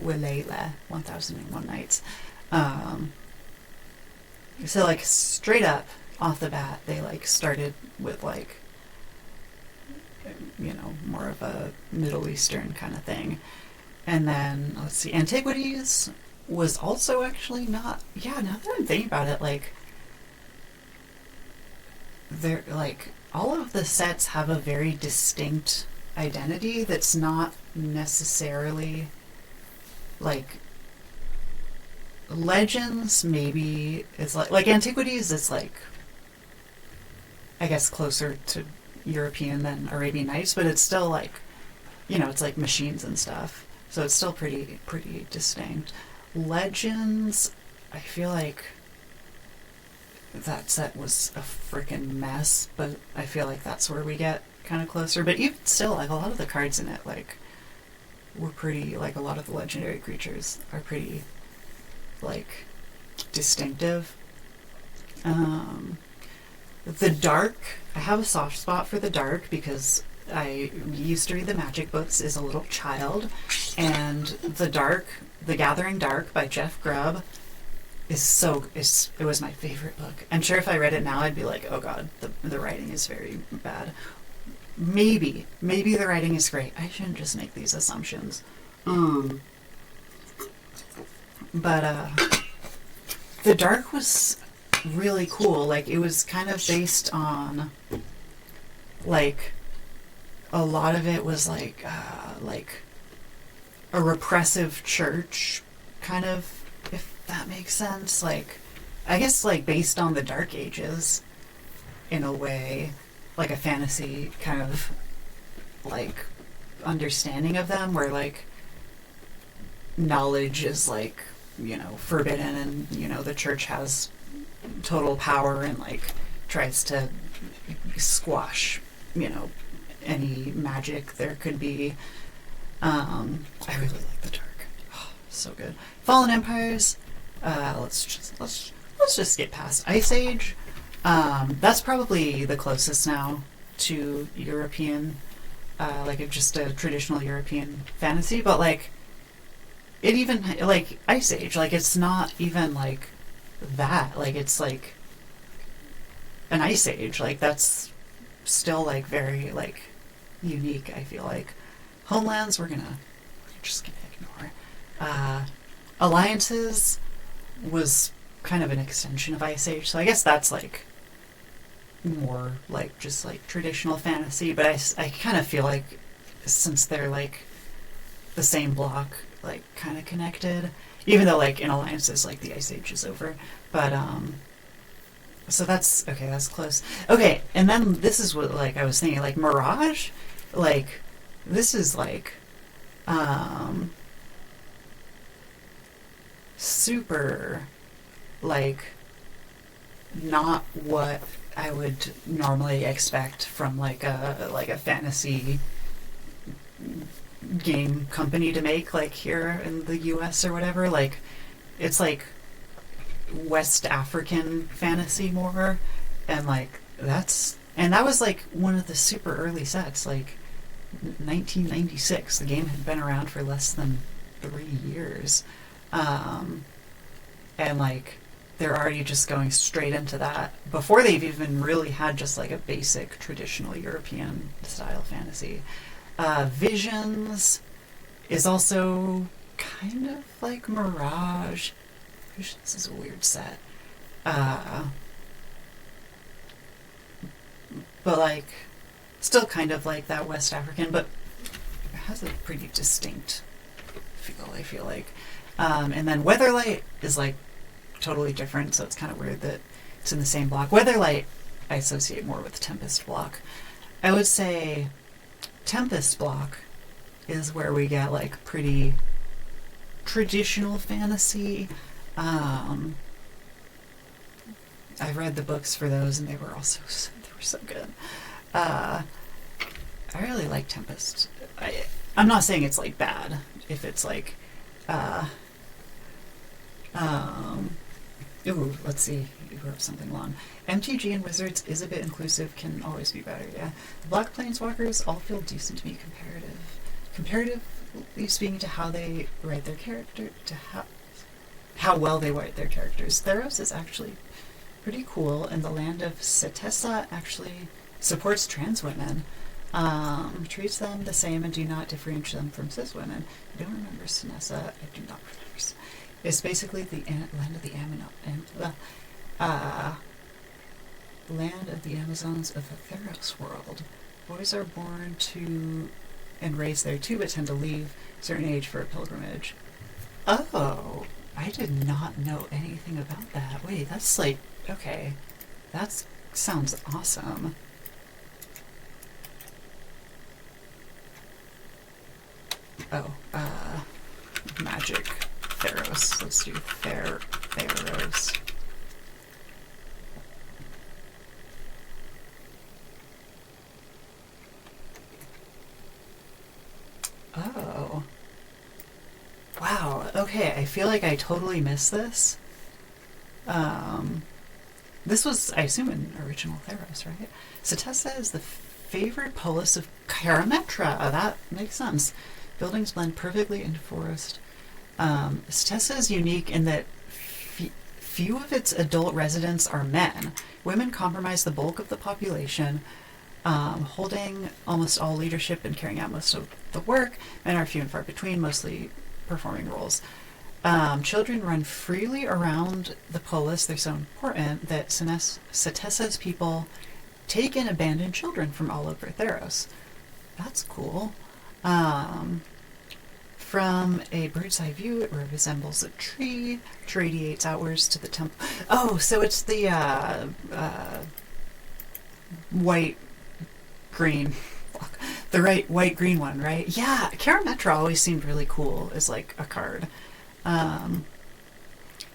Walayla. 1001 Nights. So, like, straight up, off the bat, they like started with like, more of a Middle Eastern kind of thing. And then, let's see, Antiquities was also actually not, yeah, now that I'm thinking about it, like, they're like, all of the sets have a very distinct identity that's not necessarily like Legends. Maybe it's like Antiquities is like, I guess, closer to European than Arabian Nights, but it's still like, it's like machines and stuff, so it's still pretty distinct. Legends, I feel like that set was a freaking mess, but I feel like that's where we get kind of closer. But even still, like, a lot of the cards in it, like, were pretty, like, a lot of the legendary creatures are pretty, like, distinctive. The Dark, I have a soft spot for the Dark because I used to read the Magic books as a little child, and the Dark, The Gathering Dark by Jeff Grubb, it was my favorite book. I'm sure if I read it now, I'd be like, oh god, the writing is very bad. Maybe the writing is great. I shouldn't just make these assumptions. But The Dark was really cool. Like, it was kind of based on, like, a lot of it was like a repressive church, kind of, if that makes sense. Like, I guess, like, based on the Dark Ages, in a way, like a fantasy kind of, like, understanding of them, where, like, knowledge is, like, forbidden, and, the church has total power and, like, tries to squash, any magic there could be. I really like the Dark. Oh, so good. Fallen Empires. Let's just get past Ice Age. That's probably the closest now to European, like just a traditional European fantasy. But like, it even like Ice Age, like it's not even like that. Like it's like an Ice Age. Like that's still like very like unique. I feel like Homelands we're just gonna ignore. Alliances was kind of an extension of Ice Age, so I guess that's like more like just like traditional fantasy. But I kind of feel like since they're like the same block, like kind of connected, even though like in Alliances like the Ice Age is over. But so that's okay, that's close. Okay, and then this is what like I was thinking, like Mirage, like this is like super like not what I would normally expect from like a fantasy game company to make, like here in the US or whatever. Like it's like West African fantasy more, and like that was like one of the super early sets, like 1996. The game had been around for less than 3 years, and like they're already just going straight into that before they've even really had just like a basic traditional European style fantasy. Visions is also kind of like Mirage. Visions is a weird set. But like still kind of like that West African, but it has a pretty distinct feel, I feel like. And then Weatherlight is like totally different, so it's kind of weird that it's in the same block. Weatherlight I associate more with Tempest block. I would say Tempest block is where we get like pretty traditional fantasy. I've read the books for those, and they were so good. I really like Tempest. I'm not saying it's like bad if it's like ooh, let's see, you wrote something long. MTG and Wizards is a bit inclusive, can always be better, yeah. The Black Planeswalkers all feel decent to me comparatively speaking to how they write their character, to how well they write their characters. Theros is actually pretty cool. And the land of Setessa actually supports trans women, treats them the same and do not differentiate them from cis women. I don't remember Senessa. I do not remember. It's basically the land of the land of the Amazons of the Theros world. Boys are born to and raised there too, but tend to leave a certain age for a pilgrimage. Oh, I did not know anything about that. Wait, that's like, okay, that sounds awesome. Oh, magic Theros. Let's do Theros. Oh. Wow, okay, I feel like I totally missed this. This was, I assume, an original Theros, right? Setessa is the favored polis of Karametra. That makes sense. Buildings blend perfectly into forest. Setessa is unique in that few of its adult residents are men. Women comprise the bulk of the population, holding almost all leadership and carrying out most of the work. Men are few and far between, mostly performing roles. Children run freely around the polis. They're so important that Setessa's people take and abandon children from all over Theros. That's cool. From a bird's eye view, it resembles a tree, which radiates outwards to the temple. Oh, so it's the white-green. The white-green one, right? Yeah, Karametra always seemed really cool as like a card.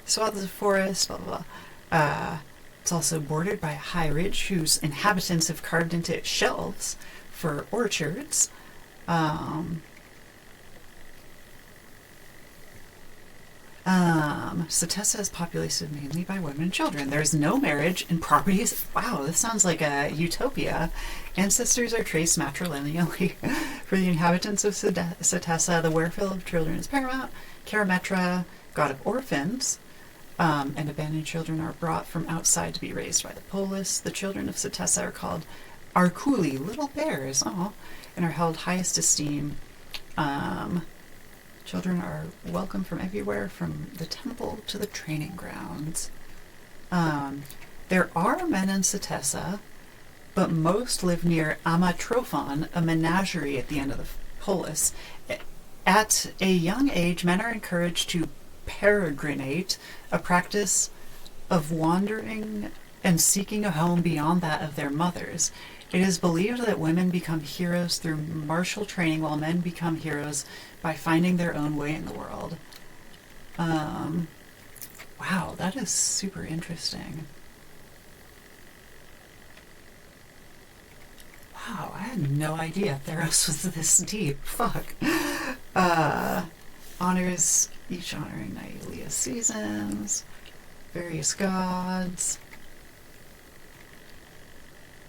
Swaths of forest, blah, blah, blah. It's also bordered by a high ridge whose inhabitants have carved into its shelves for orchards. Setessa is populated mainly by women and children. There's no marriage and properties. Wow, this sounds like a utopia. Ancestors are traced matrilineally. For the inhabitants of Setessa, the welfare of children is paramount. Karametra, god of orphans, and abandoned children are brought from outside to be raised by the polis. The children of Setessa are called Arkuli, little bears, and are held highest esteem. Children are welcome from everywhere, from the temple to the training grounds. There are men in Setessa, but most live near Amatrophon, a menagerie at the end of the polis. At a young age, men are encouraged to peregrinate, a practice of wandering and seeking a home beyond that of their mothers. It is believed that women become heroes through martial training, while men become heroes by finding their own way in the world. Wow, that is super interesting. Wow, I had no idea Theros was this deep. Fuck. Honors, each honoring Nyalia's seasons, various gods,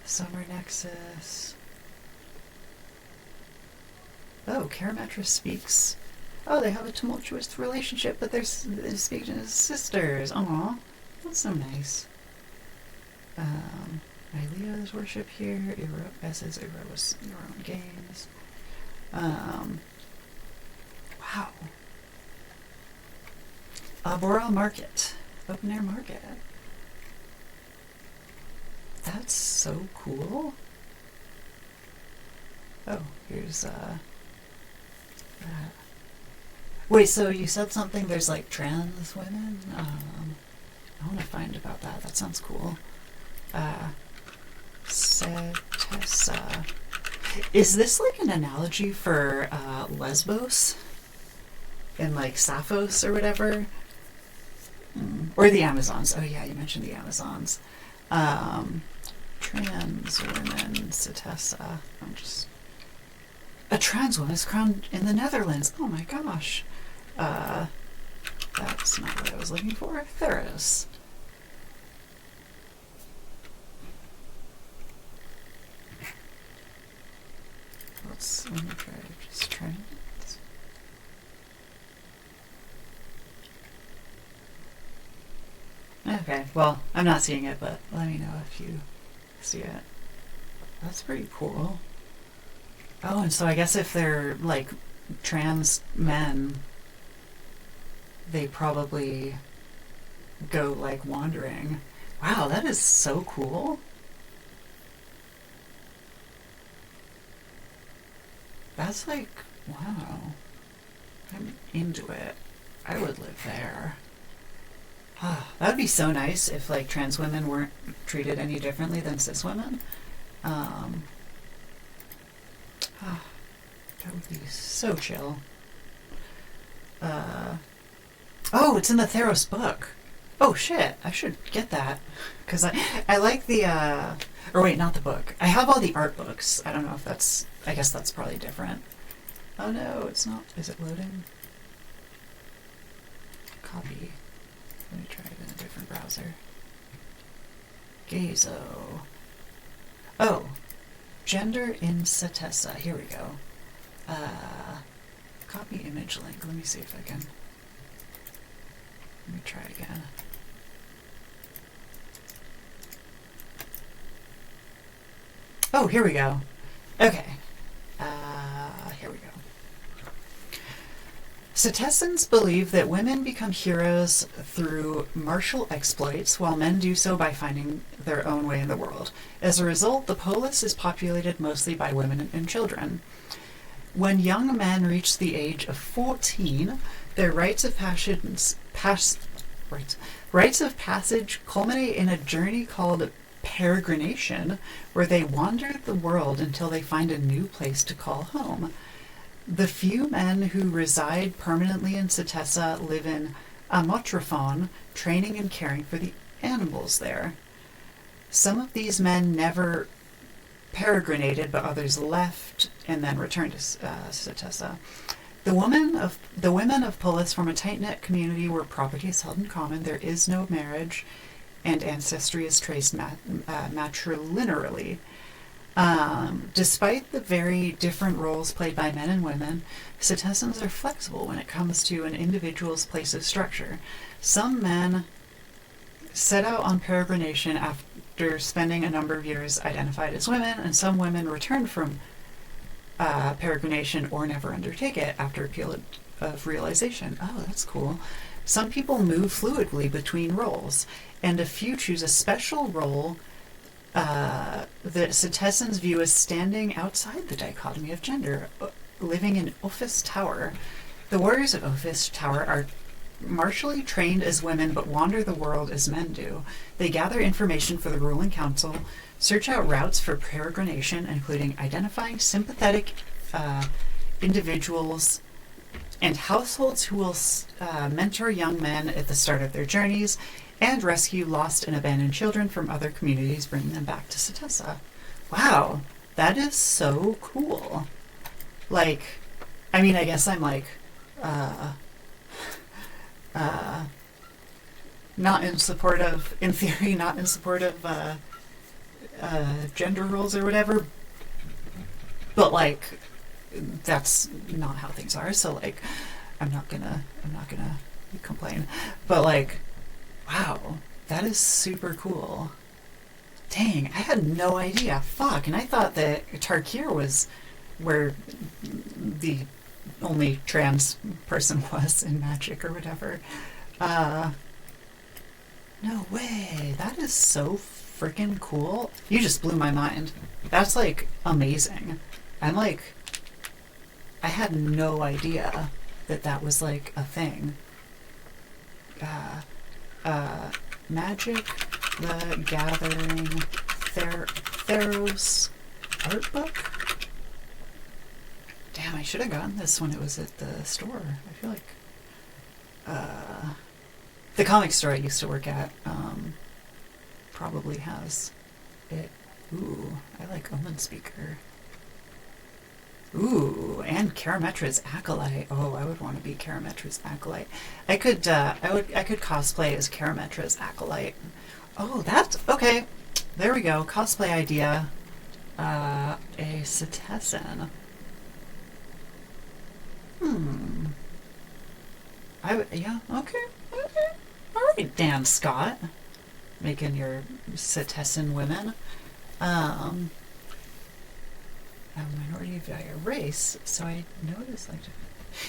Summer Nexus. Oh, Karametra speaks. Oh, they have a tumultuous relationship, but they're speaking as sisters. Aw, that's so nice. Nyalia's worship here. S's was your own games. Wow. Boral Market. Open air market. That's so cool. Oh, here's wait, so you said something, there's like trans women? I want to find about that. That sounds cool. Setessa. Is this like an analogy for Lesbos? And like Sappho's or whatever? Or the Amazons. Oh yeah, you mentioned the Amazons. Trans women, Setessa. A trans woman is crowned in the Netherlands. Oh my gosh. That's not what I was looking for. Theros. Let me try it. Okay, well, I'm not seeing it, but let me know if you see it. That's pretty cool. Oh, and so I guess if they're like trans men, they probably go like wandering. Wow, that is so cool. That's like, wow. I'm into it. I would live there. That would be so nice if like trans women weren't treated any differently than cis women. Um, that would be so chill. Oh, it's in the Theros book. Oh shit, I should get that. Because I like the, or wait, not the book. I have all the art books. I don't know if that's, I guess that's probably different. Oh no, it's not. Is it loading? Copy. Let me try it in a different browser. Gazo. Oh, gender in Satessa. Here we go. Copy image link. Let me see if I can. Let me try it again. Oh, here we go. Okay. Here we go. Satessans believe that women become heroes through martial exploits, while men do so by finding their own way in the world. As a result, the polis is populated mostly by women and children. When young men reach the age of 14, their rites of passage culminate in a journey called peregrination, where they wander the world until they find a new place to call home. The few men who reside permanently in Satessa live in Amotrophon, training and caring for the animals there. Some of these men never peregrinated, but others left and then returned to Satessa. The women of Polis form a tight-knit community where property is held in common. There is no marriage, and ancestry is traced matrilinearly. Despite the very different roles played by men and women, Satessans are flexible when it comes to an individual's place of structure. Some men set out on peregrination after spending a number of years identified as women, and some women return from peregrination or never undertake it after a period of realization. Oh, that's cool. Some people move fluidly between roles, and a few choose a special role that Satessans view as standing outside the dichotomy of gender, living in Ophis Tower. The warriors of Ophis Tower are martially trained as women but wander the world as men do. They gather information for the ruling council, search out routes for peregrination, including identifying sympathetic individuals and households who will mentor young men at the start of their journeys, and rescue lost and abandoned children from other communities, bringing them back to Satessa. Wow, that is so cool. Like, I mean, I guess I'm like, not in support of, in theory, not in support of gender roles or whatever, but like, that's not how things are. So like, I'm not gonna complain, but like, wow, that is super cool. Dang, I had no idea. Fuck, and I thought that Tarkir was where the only trans person was in Magic or whatever. No way. That is so freaking cool. You just blew my mind. That's like amazing. I'm like, I had no idea that that was like a thing. Magic the Gathering Theros art book? Damn, I should have gotten this when it was at the store. I feel like the comic store I used to work at probably has it. Ooh, I like Omen Speaker. Ooh, and Karametra's Acolyte. Oh, I would want to be Karametra's Acolyte. I could cosplay as Karametra's Acolyte. Oh, that's okay. There we go. Cosplay idea. A Satessan. Yeah. Okay. All right, Dan Scott, making your citizen women. A minority via race, so I noticed like.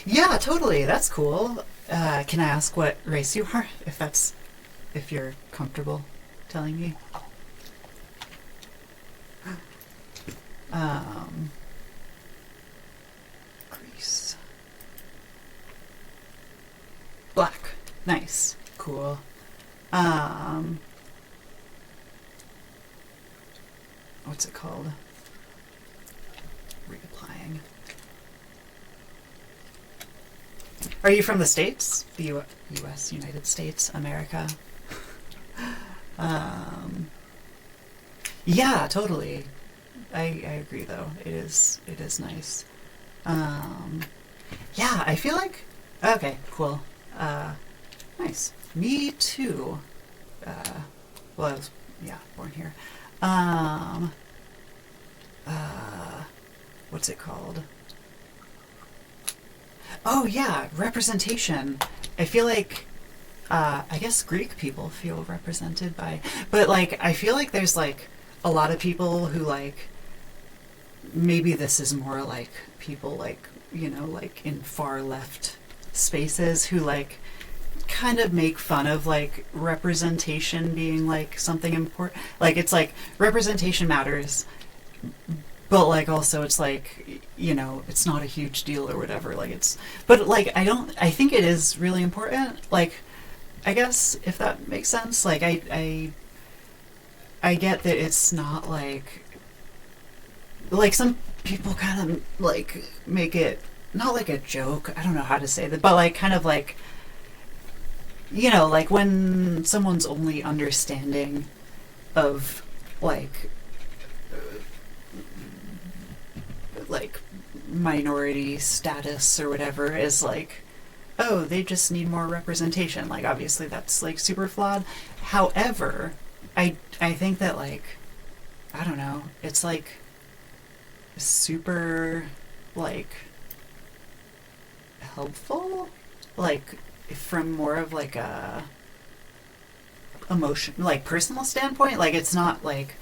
Yeah, totally. That's cool. Can I ask what race you are, if you're comfortable telling me? Greece. Black. Nice. Cool. What's it called? Reapplying. Are you from the States? The U.S., United States, America? Yeah, totally. I agree, though. It is nice. Yeah, I feel like... Okay, cool. Nice. Me too. Well, I was, born here. What's it called? Oh, yeah, representation. I feel like, I guess Greek people feel represented by... But, like, I feel like there's, like, a lot of people who, like... Maybe this is more, like, people, like, you know, like, in far left spaces who, like, kind of make fun of, like, representation being, like, something important. Like, it's, like, representation matters, but, like, also it's, like, you know, it's not a huge deal or whatever. Like, it's... But, like, I think it is really important. Like, I guess, if that makes sense. Like, I get that it's not, like... Like, some people kind of, like, make it... Not like a joke. I don't know how to say that. But, like, kind of, like... You know, like, when someone's only understanding of, like minority status or whatever is like, oh, they just need more representation. Like, obviously that's, like, super flawed. However, I think that, like, I don't know, it's, like, super, like, helpful, like, from more of, like, a emotion, like, personal standpoint. Like, it's not like,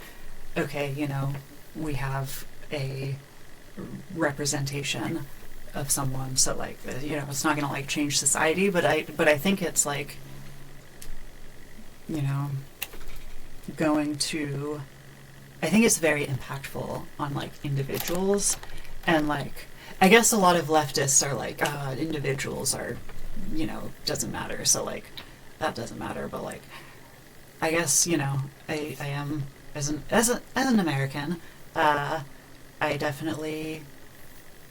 okay, you know, we have a representation of someone, so, like, you know, it's not gonna, like, change society, but I think it's, like, you know, going to... I think it's very impactful on, like, individuals, and, like, I guess a lot of leftists are like, individuals are, you know, doesn't matter, so, like, that doesn't matter, but, like, I guess, you know, I am, as an American, I definitely,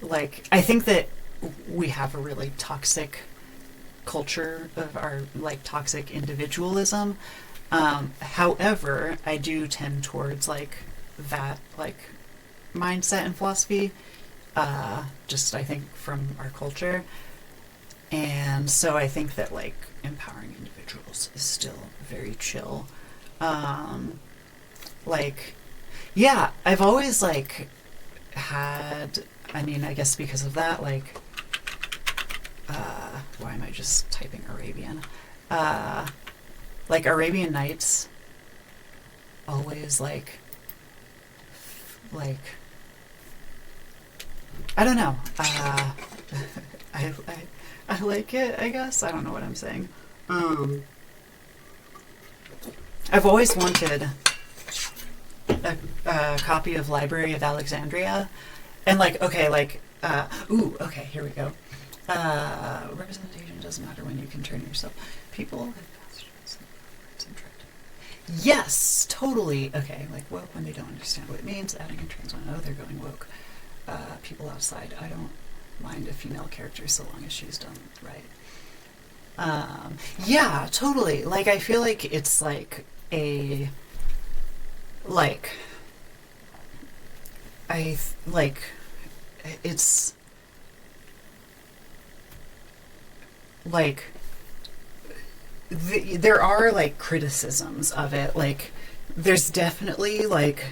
like, I think that we have a really toxic culture of our, like, toxic individualism. However, I do tend towards, like, that, like, mindset and philosophy, just, I think, from our culture. And so I think that, like, empowering individuals is still very chill. Like, yeah, I've always, like, had, I mean, I guess because of that, like, why am I just typing Arabian? Like, Arabian Nights always, like, I don't know. I like it, I guess. I don't know what I'm saying. I've always wanted a copy of Library of Alexandria. And, like, okay, like, okay, here we go. Representation doesn't matter when you can turn yourself. People have yes, totally. Okay, like, woke when they don't understand what it means. Adding a trans one, oh, they're going woke. People outside, I don't mind a female character so long as she's done right. Yeah, totally. Like, I feel like it's, like, a, like, it's, like, there are, like, criticisms of it. Like, there's definitely, like,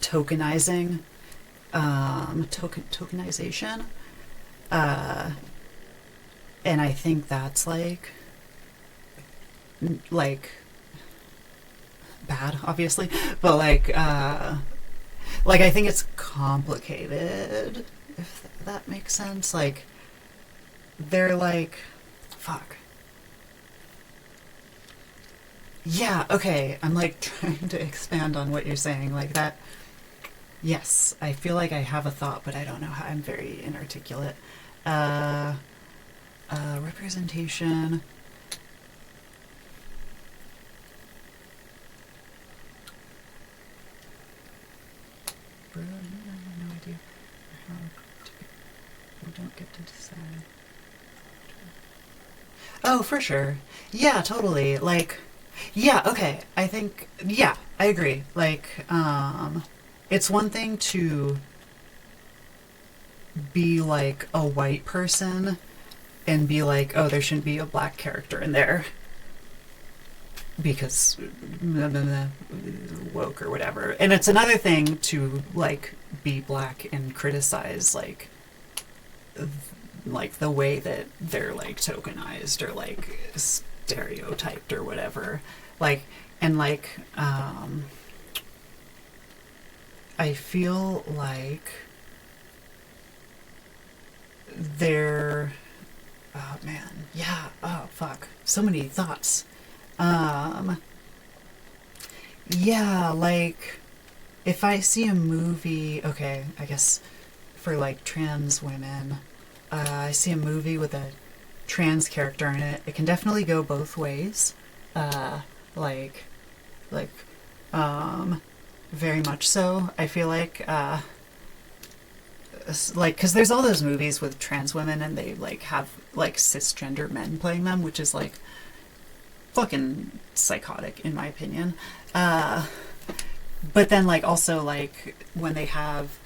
tokenizing, tokenization, and I think that's, like, like bad, obviously, but like I think it's complicated, if that makes sense. Like they're like, fuck. Yeah, okay. I'm like trying to expand on what you're saying, like that. Yes, I feel like I have a thought, but I don't know how. I'm very inarticulate. Representation. Bro, I have no idea how we don't get to decide. Oh, for sure. Yeah, totally. Like, yeah, okay. I think, yeah, I agree. Like, it's one thing to be like a white person and be like, oh, there shouldn't be a black character in there because blah, blah, blah, woke or whatever. And it's another thing to like be black and criticize like the way that they're like tokenized or like stereotyped or whatever. Like, and like, I feel like they're, oh man, yeah, oh fuck, so many thoughts. Yeah, like, if I see a movie, okay, I guess for like trans women, I see a movie with a trans character in it, it can definitely go both ways. Like, like, very much so. I feel like, because there's all those movies with trans women and they like have like cisgender men playing them, which is like fucking psychotic in my opinion. But then like also like when they have,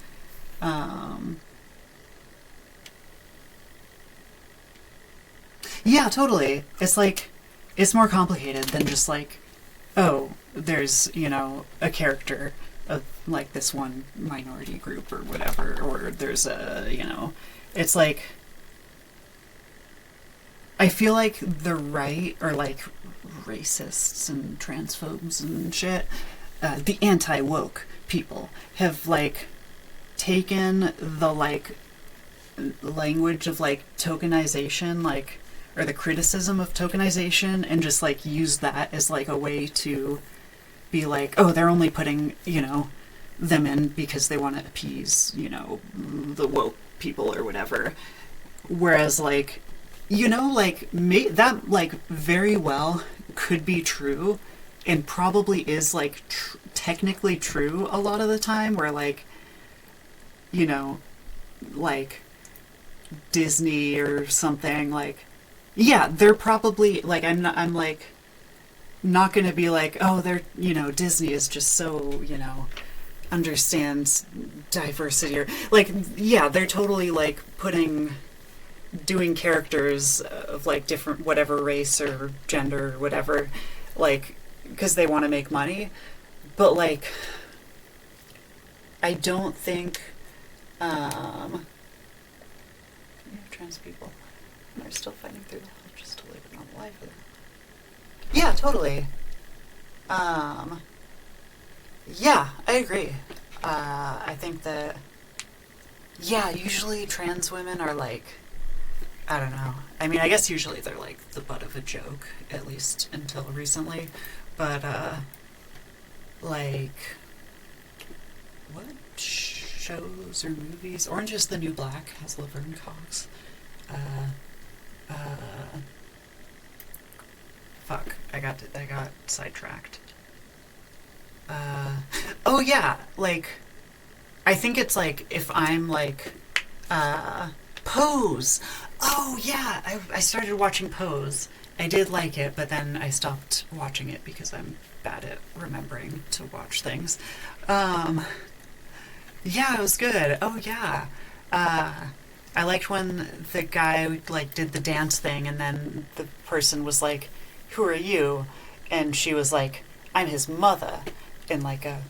yeah, totally. It's like, it's more complicated than just like, oh, there's, you know, a character of like this one minority group or whatever, or there's a, you know, it's like, I feel like the right, or like racists and transphobes and shit, the anti-woke people have like taken the like language of like tokenization, like, or the criticism of tokenization, and just like use that as like a way to be like, oh, they're only putting, you know, them in because they want to appease, you know, the woke people or whatever. Whereas like, you know, like that like very well could be true and probably is like technically true a lot of the time, where like, you know, like Disney or something, like, yeah, they're probably like, I'm like not gonna be like, oh, they're, you know, Disney is just so, you know, understands diversity, or like, yeah, they're totally like doing characters of like different whatever race or gender or whatever, like because they want to make money. But like, I don't think trans people are still fighting through the hell just to live a normal life. Yeah, totally. Yeah, I agree. I think that, yeah, usually trans women are like, I don't know. I mean, I guess usually they're like the butt of a joke, at least until recently. But, like, what shows or movies? Orange is the New Black has Laverne Cox. Fuck, I got sidetracked. Oh yeah, like, I think it's like, if I'm like, Pose. Oh yeah, I started watching Pose. I did like it, but then I stopped watching it because I'm bad at remembering to watch things. Yeah, it was good. Oh yeah. I liked when the guy like did the dance thing and then the person was like, "Who are you?" And she was like, "I'm his mother," in like a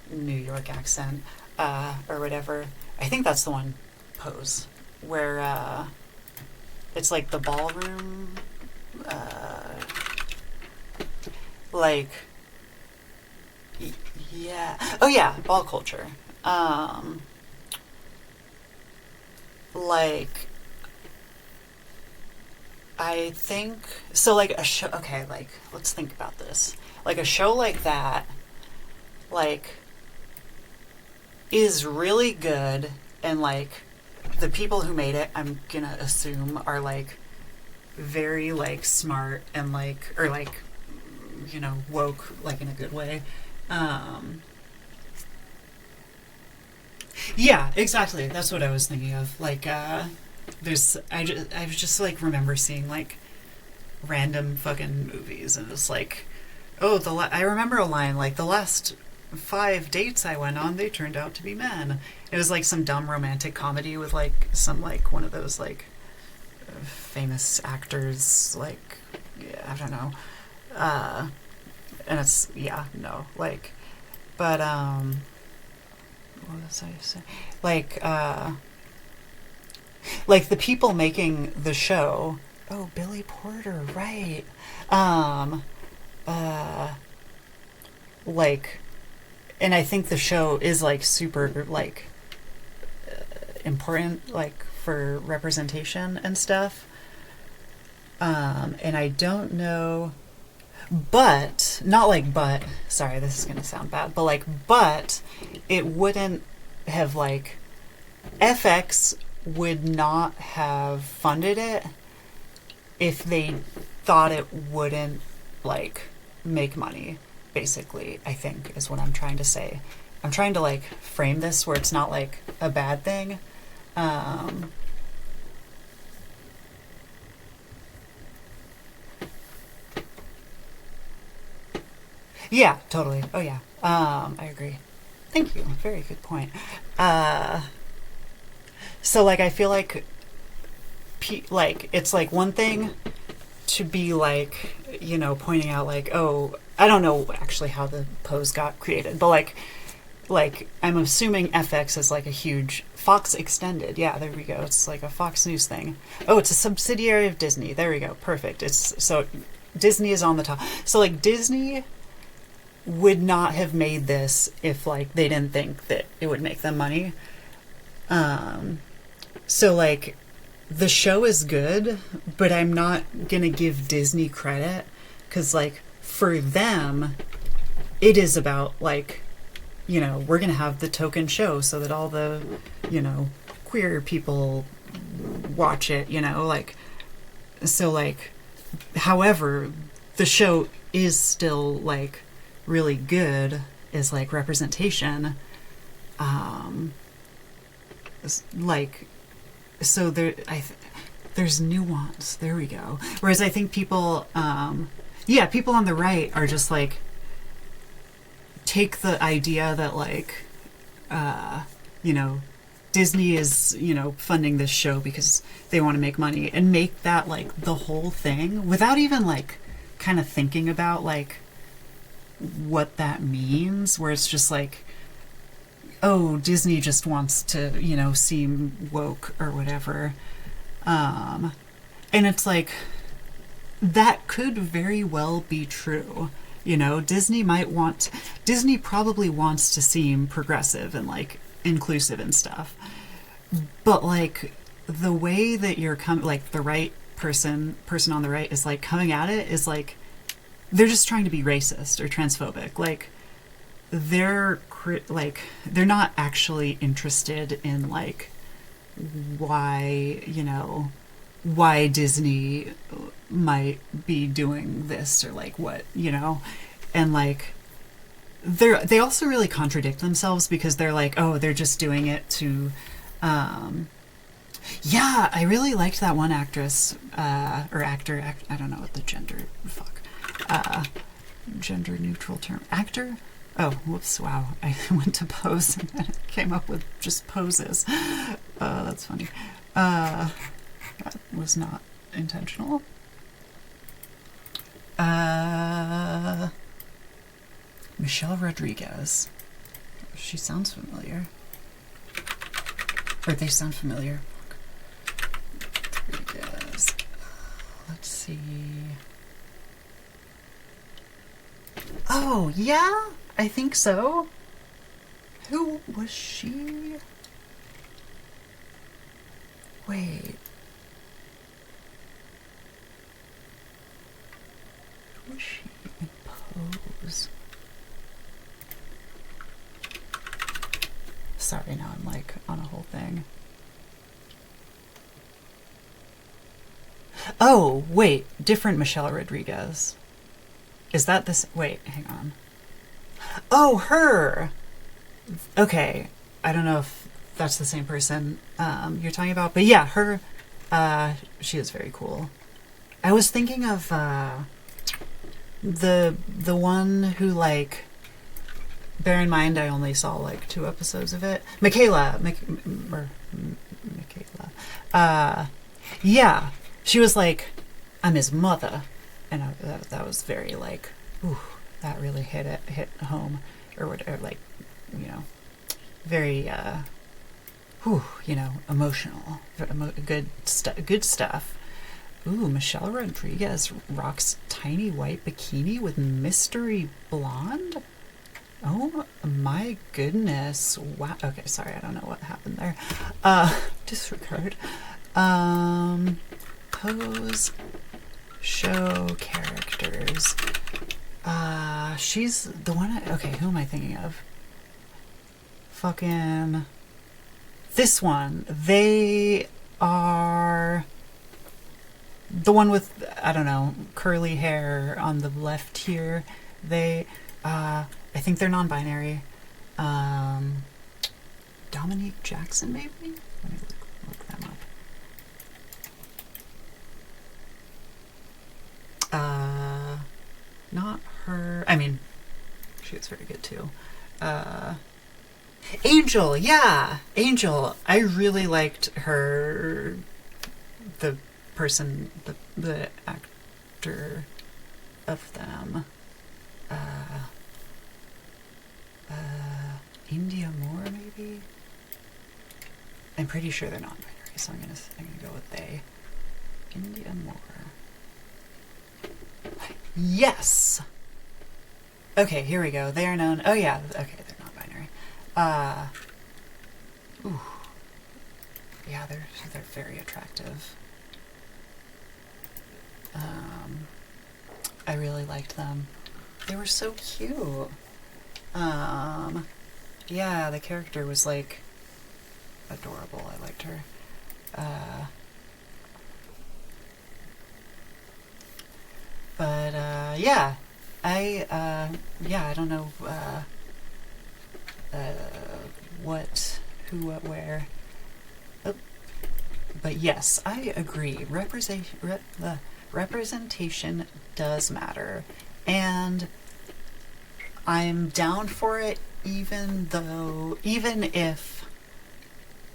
New York accent, or whatever. I think that's the one, Pose, where it's like the ballroom. like, yeah. Oh yeah, ball culture. Like, I think so. Like a show. Okay, like let's think about this. Like a show like that, like, is really good, and like the people who made it, I'm gonna assume, are like very like smart and like, or like, you know, woke, like in a good way. Yeah, exactly. That's what I was thinking of. Like, I just like remember seeing like random fucking movies, and it's like, oh, I remember a line like, the last 5 dates I went on, they turned out to be men. It was like some dumb romantic comedy with like some like one of those like famous actors, like, yeah, I don't know, and it's, yeah, no, like, but what was I saying? Like the people making the show. Oh, Billy Porter, right? Um, like, and I think the show is like super like important, like for representation and stuff. And I don't know, but not like, but sorry, this is gonna sound bad, but like, but it wouldn't have like, FX would not have funded it if they thought it wouldn't like make money, basically, I think is what I'm trying to say. I'm trying to like frame this where it's not like a bad thing. Yeah, totally. Oh yeah. I agree. Thank you. Very good point. So like I feel like like it's like one thing to be like, you know, pointing out like, oh, I don't know actually how the pose got created, but like I'm assuming FX is like a huge Fox Extended. Yeah, there we go. It's like a Fox News thing. Oh, it's a subsidiary of Disney. There we go. Perfect. It's so Disney is on the top. So like Disney would not have made this if like they didn't think that it would make them money. So like the show is good, but I'm not gonna give Disney credit, because like for them it is about like, you know, we're gonna have the token show so that all the, you know, queer people watch it, you know, like, so like, however, the show is still like really good as like representation. Like, so there's nuance. There we go. Whereas I think people, yeah, people on the right are just like, take the idea that like, you know, Disney is, you know, funding this show because they want to make money, and make that like the whole thing without even like kind of thinking about like what that means, where it's just like, oh, Disney just wants to, you know, seem woke or whatever. And it's like, that could very well be true. You know, Disney probably wants to seem progressive and like inclusive and stuff. But like the way that you're like the right person on the right is like coming at it is like, they're just trying to be racist or transphobic. Like they're not actually interested in like why, you know, why Disney might be doing this or like what, you know, and like they also really contradict themselves, because they're like, oh, they're just doing it to yeah, I really liked that one actress or actor, I don't know what the gender gender neutral term, actor. Oh, whoops, wow. I went to pose and then it came up with just poses. That's funny. That was not intentional. Michelle Rodriguez. She sounds familiar. Or they sound familiar. Rodriguez. Let's see. Oh, yeah, I think so. Who was she? Wait. Who was she in Pose? Sorry, now I'm like on a whole thing. Oh, wait, different Michelle Rodriguez. Is that this? Wait, hang on. Oh, her! Okay, I don't know if that's the same person you're talking about, but yeah, her, she is very cool. I was thinking of the one who, like, bear in mind I only saw like 2 episodes of it. Michaela. Yeah, she was like, I'm his mother, and that was very like, ooh, that really hit home, or whatever, like, you know, very emotional, good stuff. Ooh, Michelle Rodriguez rocks tiny white bikini with mystery blonde. Oh my goodness. Wow. Okay, sorry, I don't know what happened there. Disregard. Pose. Show characters. She's the one. Okay, who am I thinking of? Fucking. This one. They are. The one with, I don't know, curly hair on the left here. They, I think they're non-binary. Dominique Jackson, maybe? Let me look them up. Not her. I mean, she was very good too. Angel, yeah! Angel. I really liked her, the person, the actor of them. India Moore, maybe? I'm pretty sure they're not binary, so I'm gonna go with they. India Moore. Yes! Okay, here we go. They are known. Oh yeah, okay, they're not binary. Ooh. Yeah, they're very attractive. I really liked them. They were so cute. Yeah, the character was like adorable. I liked her. But yeah, I don't know what, who, what, where. Oh. But yes, I agree. Representation does matter, and I'm down for it, even if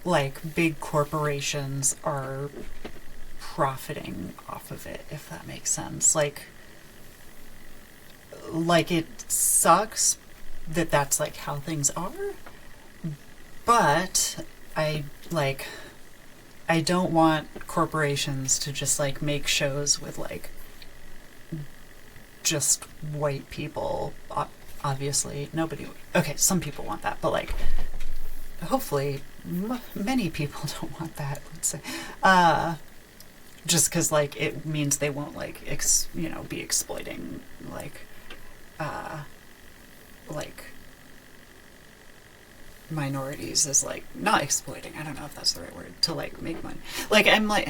like big corporations are profiting off of it, if that makes sense. Like it sucks that that's like how things are, but I don't want corporations to just like make shows with like just white people. Obviously nobody, okay, some people want that, but like hopefully many people don't want that, let's say, just because like it means they won't like be exploiting like minorities, as like not exploiting, I don't know if that's the right word, to like make money. Like I'm like,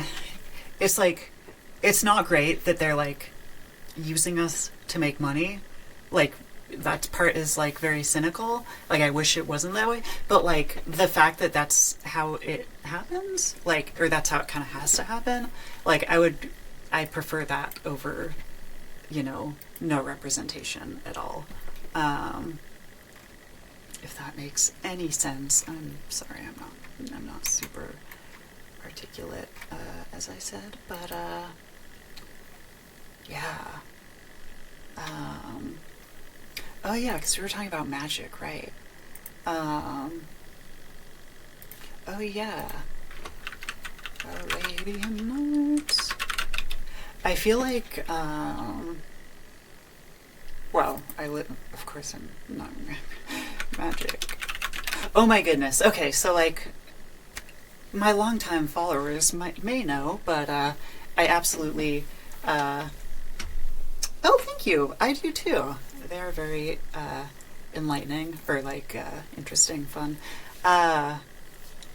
it's like, it's not great that they're like using us to make money. Like that part is like very cynical. Like I wish it wasn't that way, but like the fact that that's how it happens, like, or that's how it kind of has to happen, like I prefer that over no representation at all. If that makes any sense. I'm sorry, I'm not super articulate, as I said, but yeah. Oh yeah, because we were talking about magic, right? Oh yeah. Arabian Nights. I feel like, well, of course I'm not Magic. Oh my goodness. Okay, so like my longtime followers may know, but I absolutely. Oh, thank you. I do too. They are very enlightening or like interesting, fun. I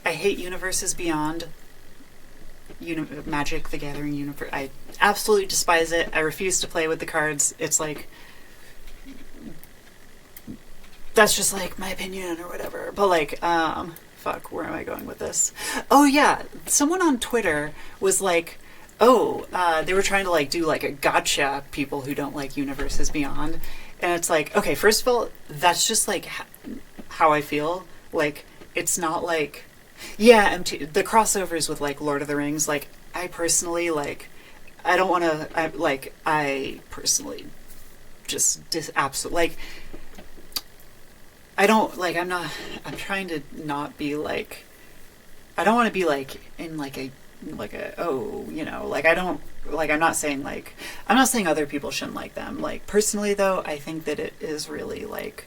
hate Universes Beyond. Magic the Gathering universe. I absolutely despise it. I refuse to play with the cards. It's like that's just like my opinion or whatever. But like, fuck, where am I going with this? Oh yeah, someone on Twitter was like, oh, they were trying to like do like a gotcha people who don't like Universes Beyond, and it's like, okay, first of all, that's just like how I feel. Like, it's not like, yeah, the crossovers with like Lord of the Rings. Like, I personally like, I don't want to. I personally just absolutely like. I don't like. I'm trying to not be like. I don't want to be like in like a oh, you know, like I don't like. I'm not saying like. I'm not saying other people shouldn't like them. Like, personally though, I think that it is really like.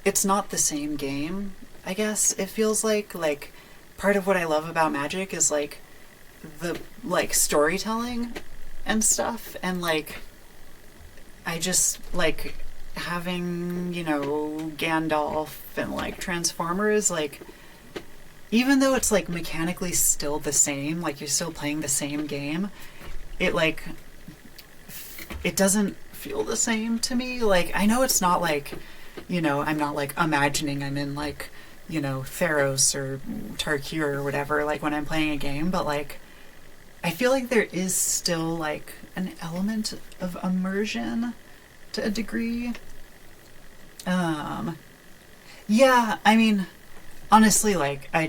It's not the same game. I guess it feels like part of what I love about Magic is like the like storytelling and stuff, and like I just like having, you know, Gandalf and like Transformers, like even though it's like mechanically still the same, like you're still playing the same game, it like it doesn't feel the same to me. Like, I know it's not like, you know, I'm not like imagining I'm in like, you know, Theros or Tarkir or whatever, like when I'm playing a game, but like I feel like there is still like an element of immersion to a degree. Yeah, I mean, honestly, like I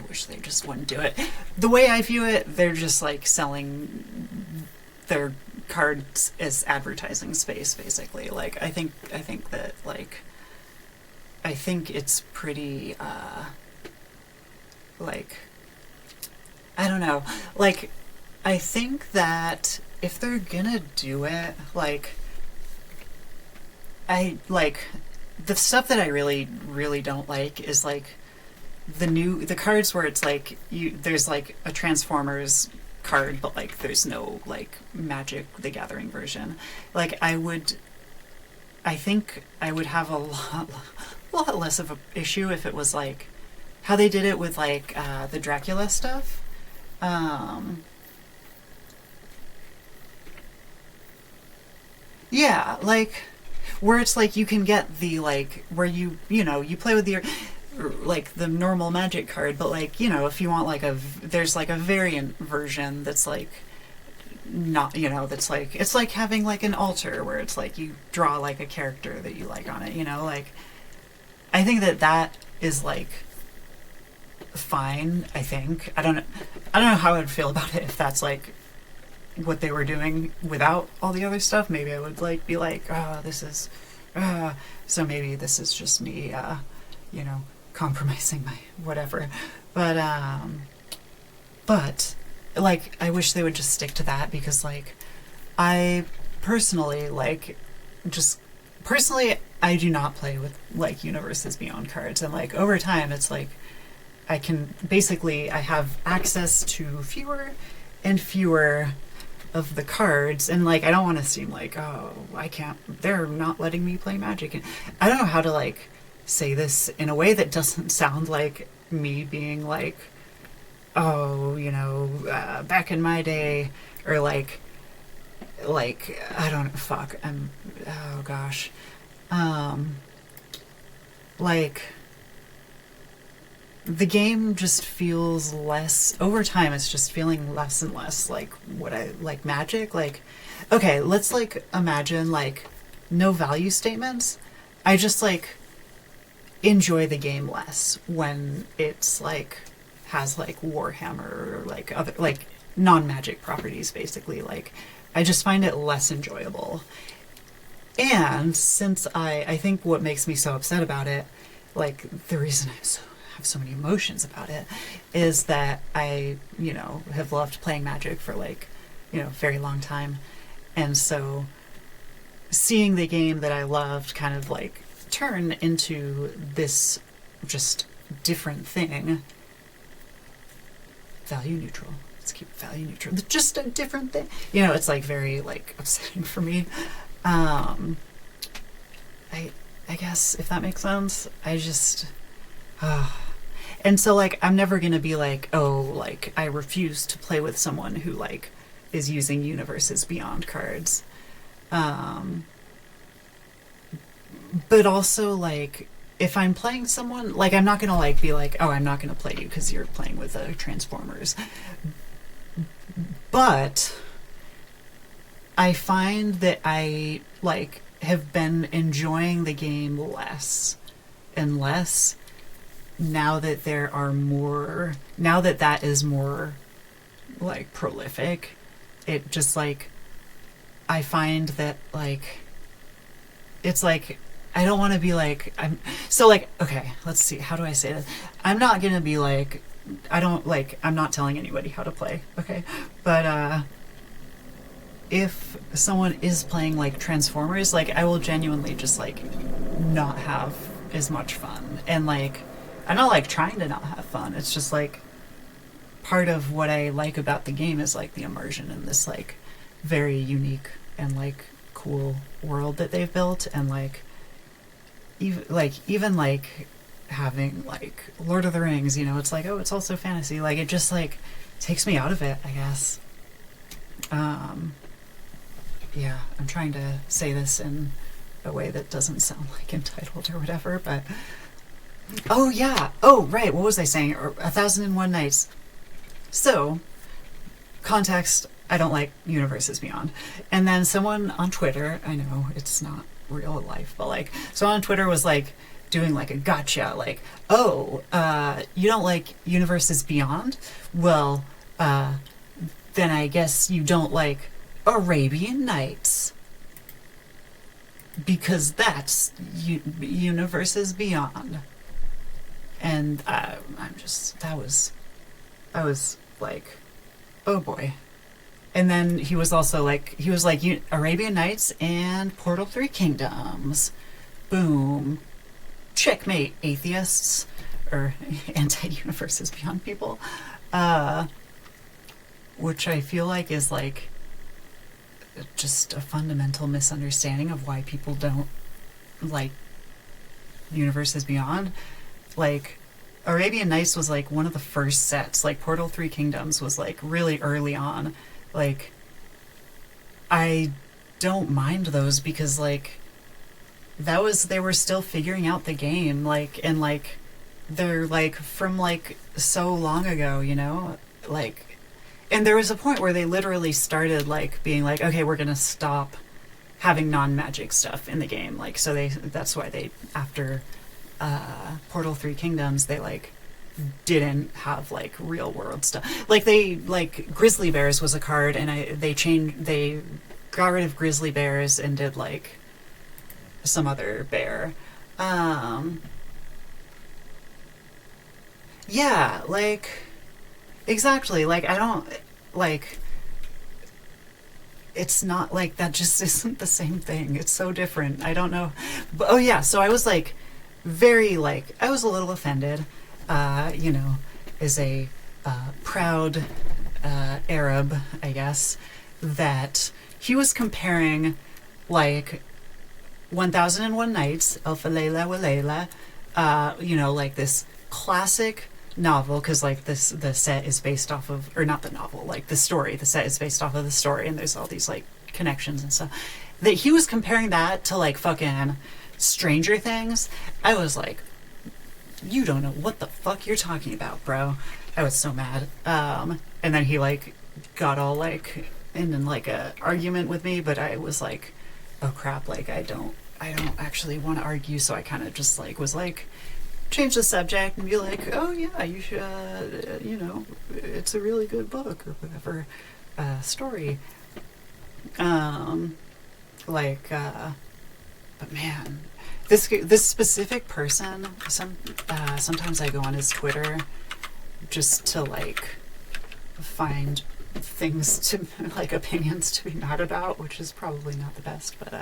wish they just wouldn't do it. The way I view it, they're just like selling their cards as advertising space, basically. Like I think that like I think it's pretty like I don't know. Like I think that if they're gonna do it, like I like the stuff that I really, really don't like is like the cards where it's like there's like a Transformers card, but like there's no like Magic the Gathering version. Like I think I would have a lot less of an issue if it was like how they did it with like the Dracula stuff. Yeah, like where it's like you can get the like where you know you play with your like the normal Magic card, but like, you know, if you want like there's like a variant version that's like not, you know, that's like it's like having like an altar where it's like you draw like a character that you like on it, you know, like I think that is like fine. I think I don't know how I'd feel about it if that's like what they were doing without all the other stuff. Maybe I would like be like, oh, this is so maybe this is just me you know, compromising my whatever, but like I wish they would just stick to that, because like I personally like just personally I do not play with like Universes Beyond cards, and like over time it's like I have access to fewer and fewer of the cards, and like I don't want to seem like, oh, I can't, they're not letting me play Magic, and I don't know how to like say this in a way that doesn't sound like me being like, oh, you know, back in my day, or like I don't fuck I'm oh gosh like the game just feels less over time. It's just feeling less and less like what I like Magic. Like, okay, let's like imagine like no value statements. I just like enjoy the game less when it's like has like Warhammer or like other like non-Magic properties, basically. Like I just find it less enjoyable. And since I think what makes me so upset about it, like the reason have so many emotions about it, is that I, you know, have loved playing Magic for like, you know, very long time, and so seeing the game that I loved kind of like turn into this just different thing. Value neutral. Let's keep it value neutral. Just a different thing. You know, it's like very like upsetting for me. I guess if that makes sense. I just and so like I'm never gonna be like, oh, like I refuse to play with someone who like is using Universes Beyond cards. But also like if I'm playing someone, like I'm not gonna like be like, oh, I'm not gonna play you because you're playing with Transformers. But I find that I like have been enjoying the game less and less now that there are more, now that that is more like prolific. It just like, I find that like, it's like, I don't want to be like, I'm so like, okay, let's see, how do I say this? I'm not gonna be like, I don't like, I'm not telling anybody how to play, okay? But if someone is playing like Transformers, like I will genuinely just like not have as much fun. And like, I'm not like trying to not have fun. It's just like part of what I like about the game is like the immersion in this like very unique and like cool world that they've built. And like even like having like Lord of the Rings, you know, it's like, oh, it's also fantasy. Like it just like takes me out of it, I guess. Yeah, I'm trying to say this in a way that doesn't sound like entitled or whatever, but oh yeah, oh right, what was I saying? 1001 Nights. So, context, I don't like Universes Beyond. And then someone on Twitter, I know it's not real life, but like someone on Twitter was like doing like a gotcha, like, oh, you don't like Universes Beyond? Well, then I guess you don't like Arabian Nights, because that's Universes Beyond. And I'm just, I was like, oh boy. And then he was also like, Arabian Nights and Portal 3 Kingdoms. Boom. Checkmate, atheists, or anti-Universes Beyond people. Which I feel like is like just a fundamental misunderstanding of why people don't like Universes Beyond. Like, Arabian Nights was like one of the first sets. Like, Portal 3 Kingdoms was like really early on. Like, I don't mind those because like they were still figuring out the game, like, and like they're like from like so long ago, you know? Like, and there was a point where they literally started like being like, okay, we're gonna stop having non-magic stuff in the game. Like, so that's why they, after Portal 3 Kingdoms, they like didn't have like real world stuff. Like they, like Grizzly Bears was a card and they got rid of Grizzly Bears and did like some other bear. Yeah, like, exactly. Like, I don't, like, it's not like that just isn't the same thing. It's so different. I don't know. But, oh yeah, so I was like very like, I was a little offended, you know, as a proud Arab, I guess, that he was comparing like 1001 Nights, Alfa Layla wa Layla, you know, like this classic novel, because like the set is based off of, or not the novel, like the story, the set is based off of the story, and there's all these like connections and stuff, that he was comparing that to like fucking Stranger Things. I was like, you don't know what the fuck you're talking about, bro. I was so mad. And then he like got all like in like a argument with me, but I was like, oh crap, like I don't actually want to argue, so I kind of just like was like, change the subject and be like, oh yeah, you should, you know, it's a really good book or whatever, story. But man, this specific person, sometimes I go on his Twitter just to like find things to, like, opinions to be mad about, which is probably not the best, but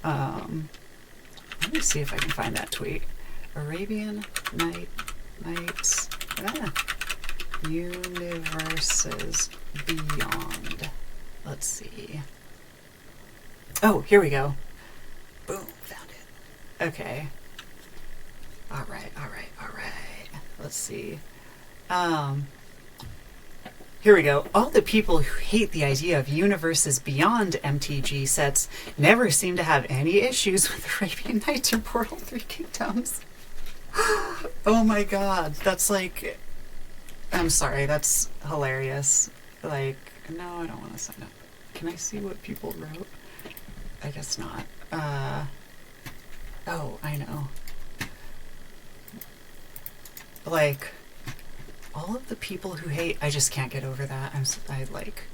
let me see if I can find that tweet. Arabian Nights Universes Beyond. Let's see. Oh, here we go. Boom, found it. Okay. All right. Let's see. Here we go. All the people who hate the idea of universes beyond MTG sets never seem to have any issues with Arabian Nights or Portal 3 Kingdoms. Oh my god. That's like... I'm sorry, that's hilarious. Like, no, I don't want to sign up. Can I see what people wrote? I guess not. Oh, I know. Like... all of the people who hate, I just can't get over that. I like...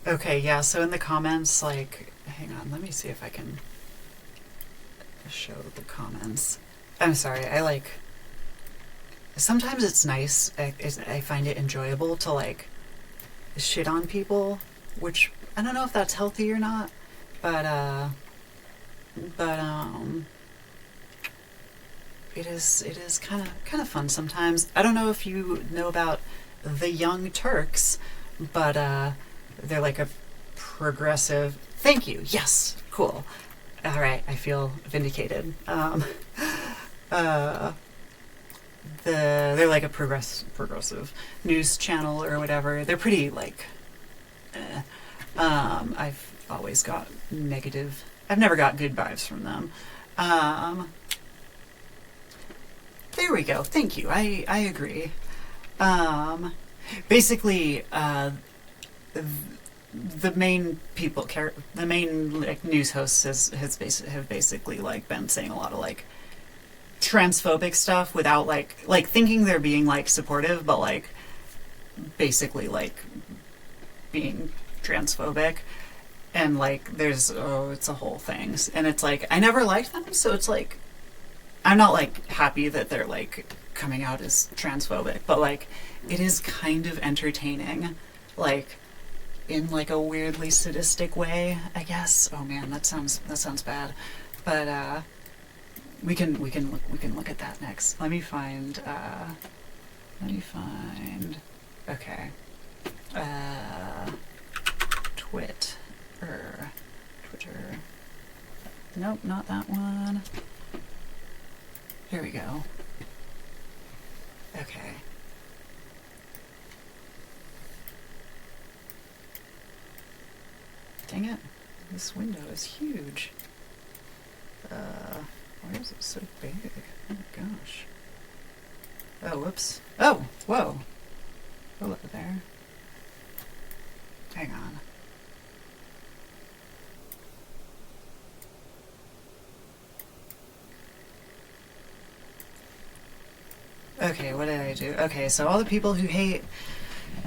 Okay, yeah, so in the comments, like, hang on, let me see if I can show the comments. I'm sorry, I like... sometimes it's nice, I find it enjoyable to, like, shit on people, which I don't know if that's healthy or not. But it is kind of fun sometimes. I don't know if you know about the Young Turks, but they're like a progressive. Thank you. Yes, cool. All right, I feel vindicated. They're like a progressive news channel or whatever. They're pretty like. I've always got negative. I've never got good vibes from them. There we go. Thank you. I agree. Basically, the main people the main like news hosts have basically like been saying a lot of like transphobic stuff without like thinking they're being like supportive, but like basically like being transphobic. And, like, there's, it's a whole thing. And it's, like, I never liked them, so it's, like, I'm not, like, happy that they're, like, coming out as transphobic. But, like, it is kind of entertaining. Like, in, like, a weirdly sadistic way, I guess. Oh, man, that sounds bad. But, we can look at that next. Let me find, okay. Twitter. Nope, not that one. Here we go. Okay. Dang it. This window is huge. Why is it so big? Oh my gosh. Oh, whoops. Oh, whoa. Hello there. Hang on. Okay, what did I do? Okay, so all the people who hate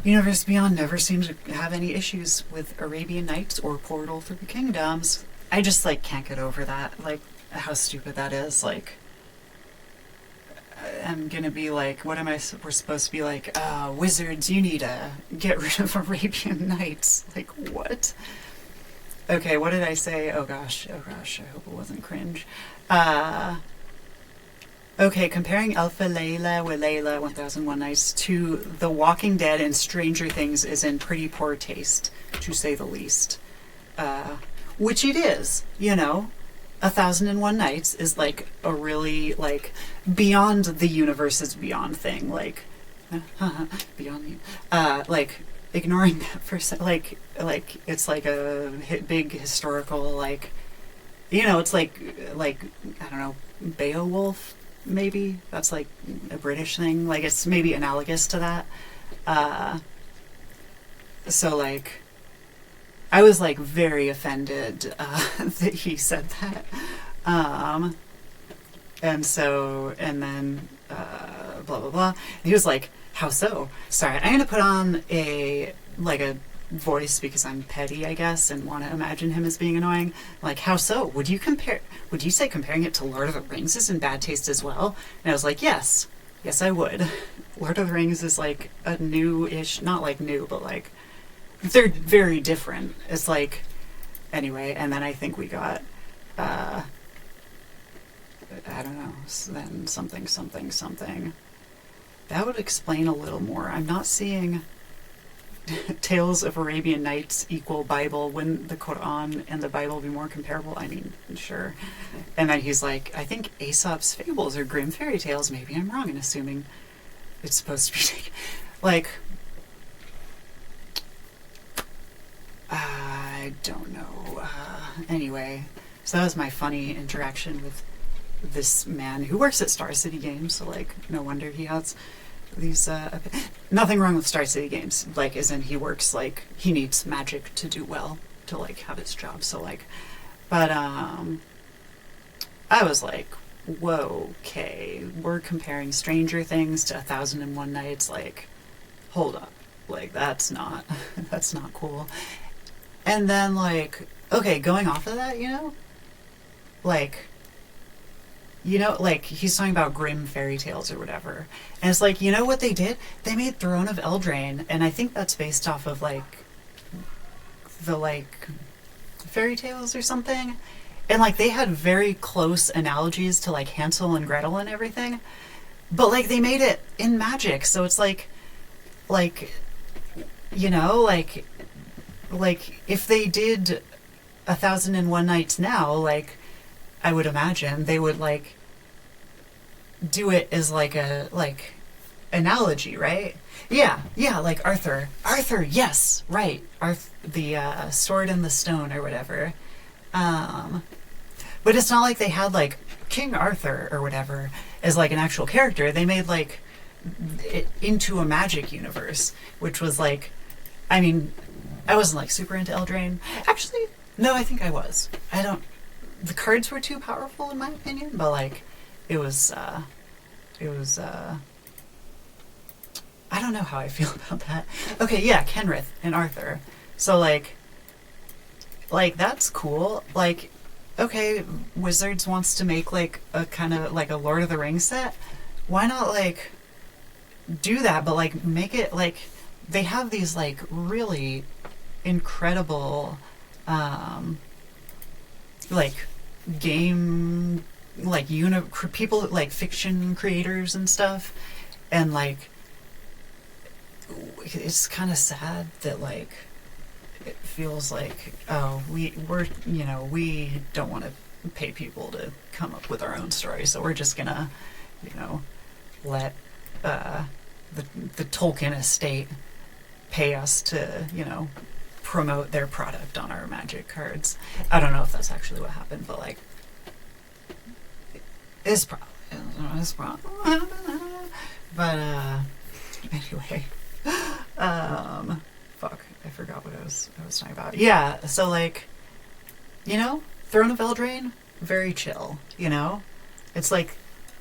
Universe Beyond never seem to have any issues with Arabian Nights or Portal Through Kingdoms. I just, like, can't get over that. Like, how stupid that is. Like, I'm gonna be like, what am I, we're supposed to be like, wizards, you need to get rid of Arabian Nights. Like, what? Okay, what did I say? Oh gosh, I hope it wasn't cringe. Okay, comparing Alpha Layla with Layla 1001 Nights to The Walking Dead and Stranger Things is in pretty poor taste, to say the least. Which it is, you know. 1001 Nights is like a really like beyond the universes beyond thing, like beyond like ignoring that for like it's like a big historical like, you know, it's like I don't know, Beowulf maybe, that's like a British thing, like it's maybe analogous to that. So like I was like very offended that he said that. And then blah blah blah. And he was like, how so? Sorry, I'm gonna put on a voice because I'm petty, I guess, and want to imagine him as being annoying. Like, how so? Would you say comparing it to Lord of the Rings is in bad taste as well? And I was like, yes, I would. Lord of the Rings is like a new-ish, not like new, but like they're very different. It's like, anyway, and then I think we got, I don't know, then something. That would explain a little more. I'm not seeing Tales of Arabian Nights equal Bible. Wouldn't the Quran and the Bible be more comparable? I mean, sure. And then he's like, I think Aesop's fables are grim fairy tales. Maybe I'm wrong in assuming it's supposed to be taken. Like, I don't know. Anyway, so that was my funny interaction with this man who works at Star City Games. So, like, no wonder he has these nothing wrong with Star City Games, like, as in he works, like, he needs magic to do well, to like have his job. So like, but I was like, whoa, okay, we're comparing Stranger Things to 1001 Nights. Like, hold up, like, that's not cool. And then, like, okay, going off of that, like, like, he's talking about grim fairy tales or whatever. And it's like, you know what they did? They made Throne of Eldraine, and I think that's based off of, like, the, like, fairy tales or something. And, like, they had very close analogies to, like, Hansel and Gretel and everything. But, like, they made it in magic, so it's like, like, if they did 1001 Nights now, like, I would imagine they would, like, do it as, like, a, like, analogy, right? Yeah, like Arthur, yes, right, the Sword in the Stone or whatever. But it's not like they had, like, King Arthur or whatever as, like, an actual character. They made, like, it into a magic universe, which was, like, I mean, I wasn't, like, super into Eldraine. Actually, no, I think I was. The cards were too powerful in my opinion, but, like, it was I don't know how I feel about that. Okay, yeah, Kenrith and Arthur. So, like, that's cool. Like, okay, Wizards wants to make, like, a kind of, like, a Lord of the Rings set. Why not, like, do that, but, like, make it, like, they have these, like, really incredible, like, game, like, people, like, fiction creators and stuff, and, like, it's kind of sad that, like, it feels like, oh, we don't want to pay people to come up with our own story, so we're just gonna, let the Tolkien estate pay us to, promote their product on our Magic cards. I don't know if that's actually what happened, but, like, it's probably but anyway, fuck, I forgot what I was talking about. Yeah, so, like, Throne of Eldraine, very chill, it's like,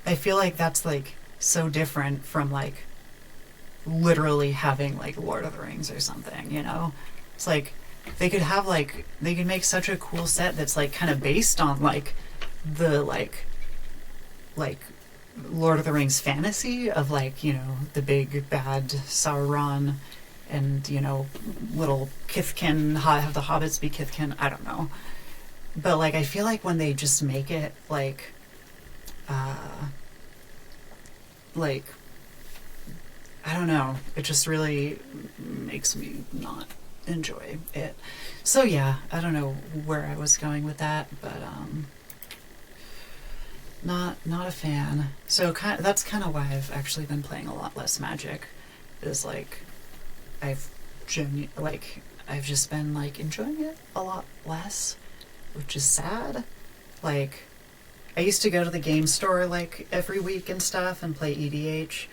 I feel like that's, like, so different from, like, literally having, like, Lord of the Rings or something, It's like, they could make such a cool set that's, like, kind of based on, like, the, like Lord of the Rings fantasy of, like, the big bad Sauron and, little Kithkin, have the hobbits be Kithkin, I don't know. But, like, I feel like when they just make it, like, I don't know, it just really makes me not enjoy it. So yeah, I don't know where I was going with that, but not a fan. So that's kind of why I've actually been playing a lot less Magic. Is, like, I've just been, like, enjoying it a lot less, which is sad. Like, I used to go to the game store, like, every week and stuff and play EDH,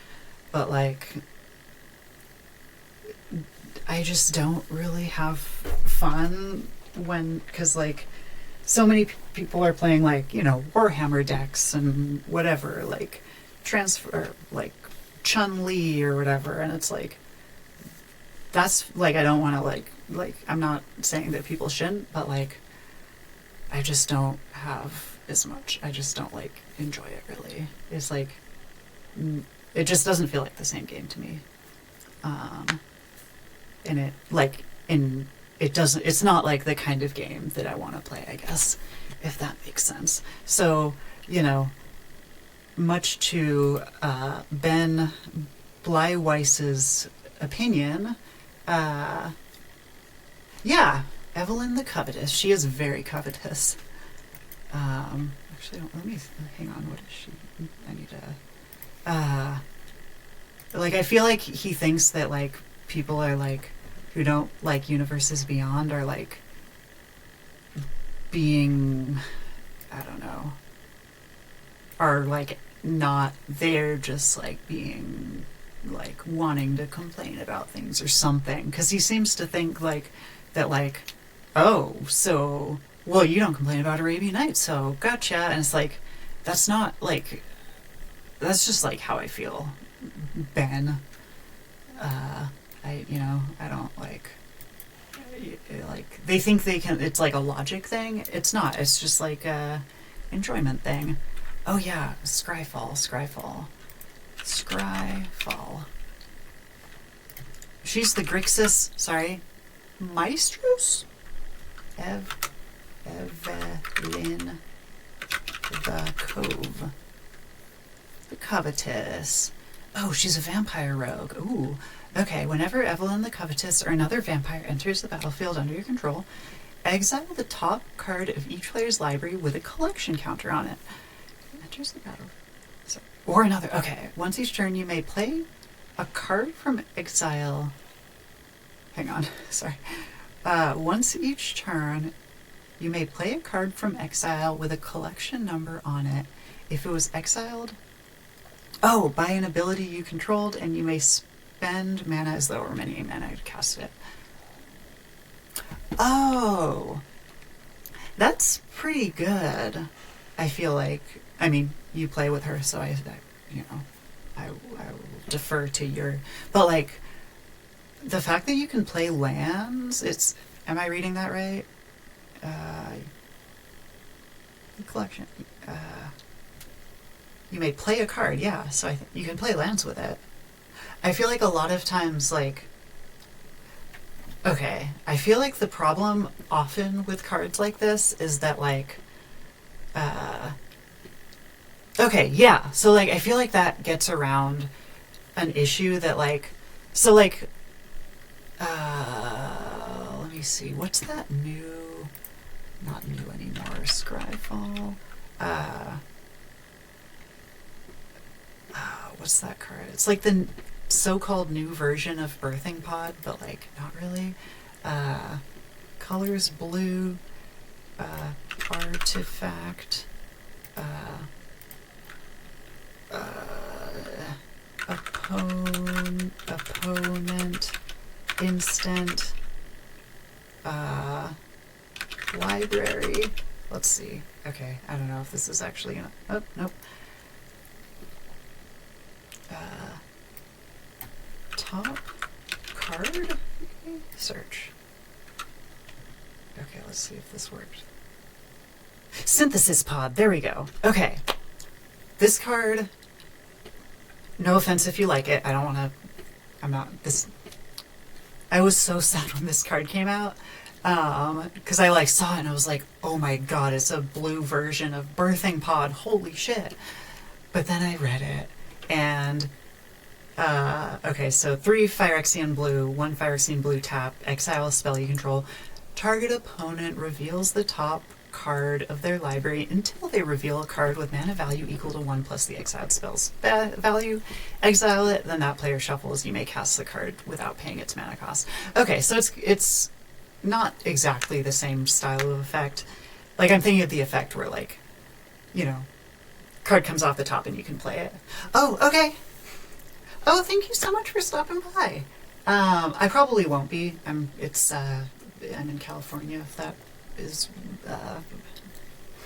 but, like, I just don't really have fun because, like, so many people are playing, like, Warhammer decks and whatever, like, like, Chun-Li or whatever, and it's like, that's like, I don't want to like I'm not saying that people shouldn't, but like I just don't have as much. I just don't like enjoy it really. It's like it just doesn't feel like the same game to me. And it like in it doesn't. It's not like the kind of game that I want to play, I guess, if that makes sense. So you know, much to Ben Blyweiss's opinion, yeah, Evelyn the Covetous. She is very covetous. Actually, let me hang on. What is she? I need to. Like, I feel like he thinks that like people are like who don't like Universes Beyond are like being, I don't know, are like not, they're just like being like wanting to complain about things or something, because he seems to think like that, like, oh, so well, you don't complain about Arabian Nights, so gotcha. And it's like, that's not like, that's just like how I feel, Ben. I don't like they think they can, it's like a logic thing. It's not, it's just like a enjoyment thing. Oh yeah, Scryfall. She's the Grixis, sorry, Maestros? Evelyn the Cove. The Covetous. Oh, she's a vampire rogue. Ooh. Okay, whenever Evelyn the Covetous or another vampire enters the battlefield under your control, exile the top card of each player's library with a collection counter on it. Enters the battle. Or another. Okay, once each turn you may play a card from exile. Hang on, sorry. Once each turn you may play a card from exile with a collection number on it. If it was exiled, by an ability you controlled, and you may spend mana as though remaining mana to cast it. Oh, that's pretty good. I feel like, I mean, you play with her, so I will defer to your, but like, the fact that you can play lands, it's, am I reading that right? The collection, you may play a card, yeah, so I think you can play lands with it. I feel like a lot of times, like, okay, I feel like the problem often with cards like this is that, like, okay, yeah, so, like, I feel like that gets around an issue that, like, so, like, let me see, what's that new, not new anymore, Scryfall, what's that card? It's like the so-called new version of Birthing Pod, but like not really. Colors blue, artifact, opponent, instant, library. Let's see. Okay, I don't know if this is actually gonna. Oh, nope. Top card? Search. Okay, let's see if this works. Synthesis pod, there we go. Okay. This card, no offense if you like it, I don't want to, I'm not, this, I was so sad when this card came out, because I like saw it and I was like, oh my god, it's a blue version of Birthing Pod, holy shit. But then I read it, and okay, so 3 Phyrexian blue, 1 Phyrexian blue tap, exile a spell you control. Target opponent reveals the top card of their library until they reveal a card with mana value equal to 1 plus the exiled spell's value. Exile it, then that player shuffles. You may cast the card without paying its mana cost. Okay, so it's not exactly the same style of effect. Like, I'm thinking of the effect where, like, you know, card comes off the top and you can play it. Oh, okay. Oh, thank you so much for stopping by. I probably won't be. I'm in California, if that is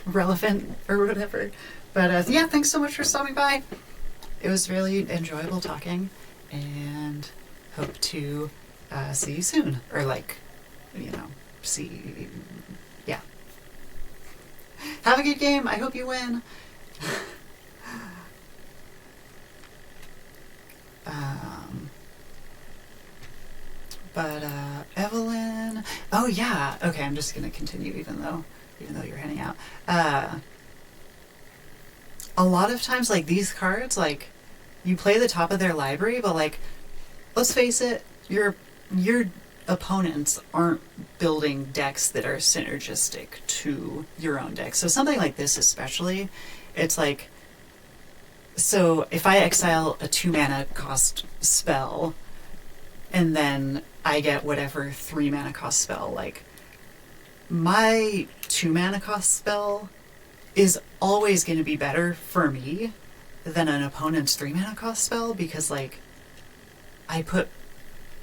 relevant or whatever. But yeah, thanks so much for stopping by. It was really enjoyable talking, and hope to see you soon. Or like, yeah. Have a good game. I hope you win. But Evelyn, oh yeah, okay, I'm just gonna continue even though you're heading out. A lot of times, like, these cards, like, you play the top of their library, but like, let's face it, your opponents aren't building decks that are synergistic to your own deck. So something like this especially, it's like, so if I exile a 2 mana cost spell, and then I get whatever 3 mana cost spell, like, my 2 mana cost spell is always going to be better for me than an opponent's 3 mana cost spell, because, like, I put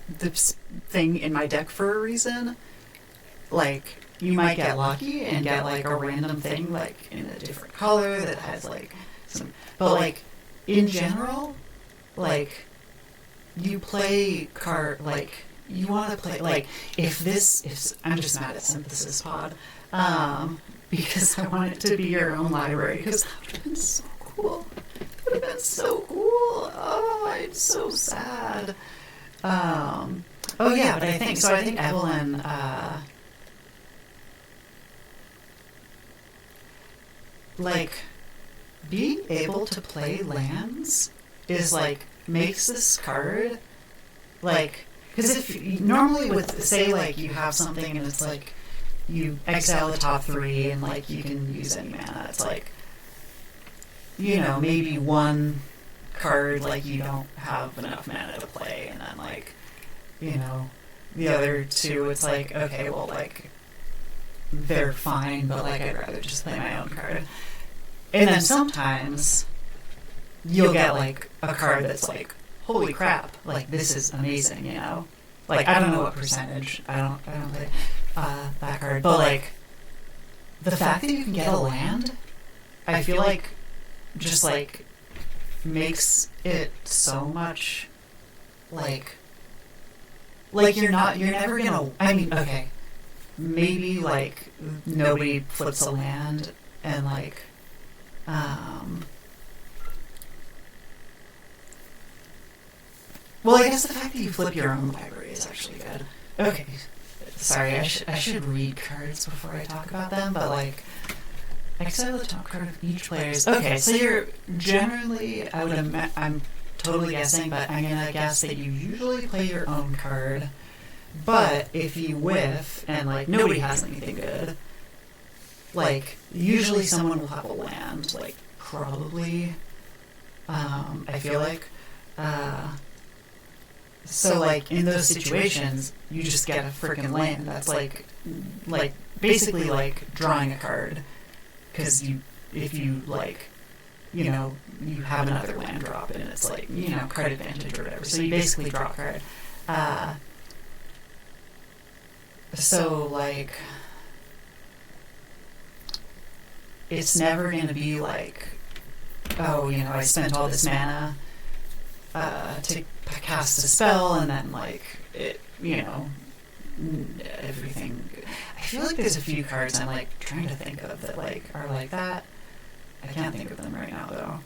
this thing in my deck for a reason. Like, you might get lucky and get, like, a random thing, like, in a different color that has, like, some... But, like, in general, like, you play card, like, you want to play, like, if I'm just mad at Synthesis Pod, because I want it to be your own library, because that would have been so cool. It would have been so cool. Oh, it's so sad. Oh yeah, but I think Evelyn, like, being able to play lands is, like, makes this card, like, because if normally with, say, like, you have something and it's like you exile the top 3 and, like, you can use any mana, it's like, maybe one card, like, you don't have enough mana to play, and then, like, the other 2, it's like, okay, well, like, they're fine, but, like, I'd rather just play my own card. And then sometimes you'll get, like, a card that's like, holy crap, like, this is amazing, Like, I don't know what percentage, I don't play that card, but, like, the fact that you can get a land, I feel like, just, like, makes it so much, like, you're never gonna, I mean, okay, maybe, like, nobody flips a land, and, like, well, I guess the fact that you flip your own library is actually good. Okay, sorry, I should read cards before I talk about them, but, like, exile the top card of each player's... Okay, so you're generally, I'm totally guessing, but I'm gonna guess that you usually play your own card, but if you whiff, and, like, nobody has anything good, like, usually someone will have a land, like, probably, I feel like, so, like, in those situations, you just get a freaking land that's, like, basically, like, drawing a card, because if you, like, you have another land drop, and it's, like, card advantage or whatever, so you basically draw a card, so, like, it's never going to be like, oh, I spent all this mana to cast a spell, and then, like, it, everything. I feel like there's a few cards I'm, like, trying to think of that, like, are like that. I can't think of them right now, though.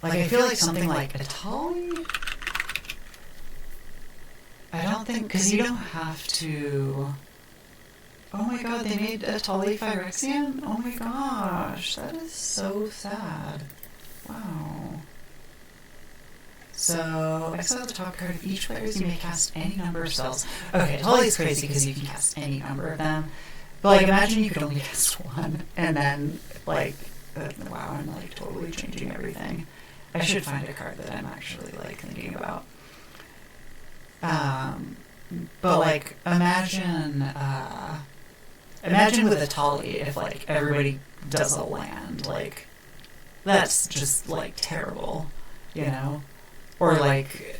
Like, I feel like something like Atali? I don't think, because you don't have to... Oh my god, they made Atali Phyrexian? Oh my gosh, that is so sad. Wow. So, exile the top card of each player's, you may cast any number of spells. Okay, Atali's crazy because you can cast any number of them. But, like, imagine you could only cast one, and then, like, wow, I'm, like, totally changing everything. I should find a card that I'm actually, like, thinking about. But, like, imagine with Atali if, like, everybody does a land, like, that's just, like, terrible, Or, like,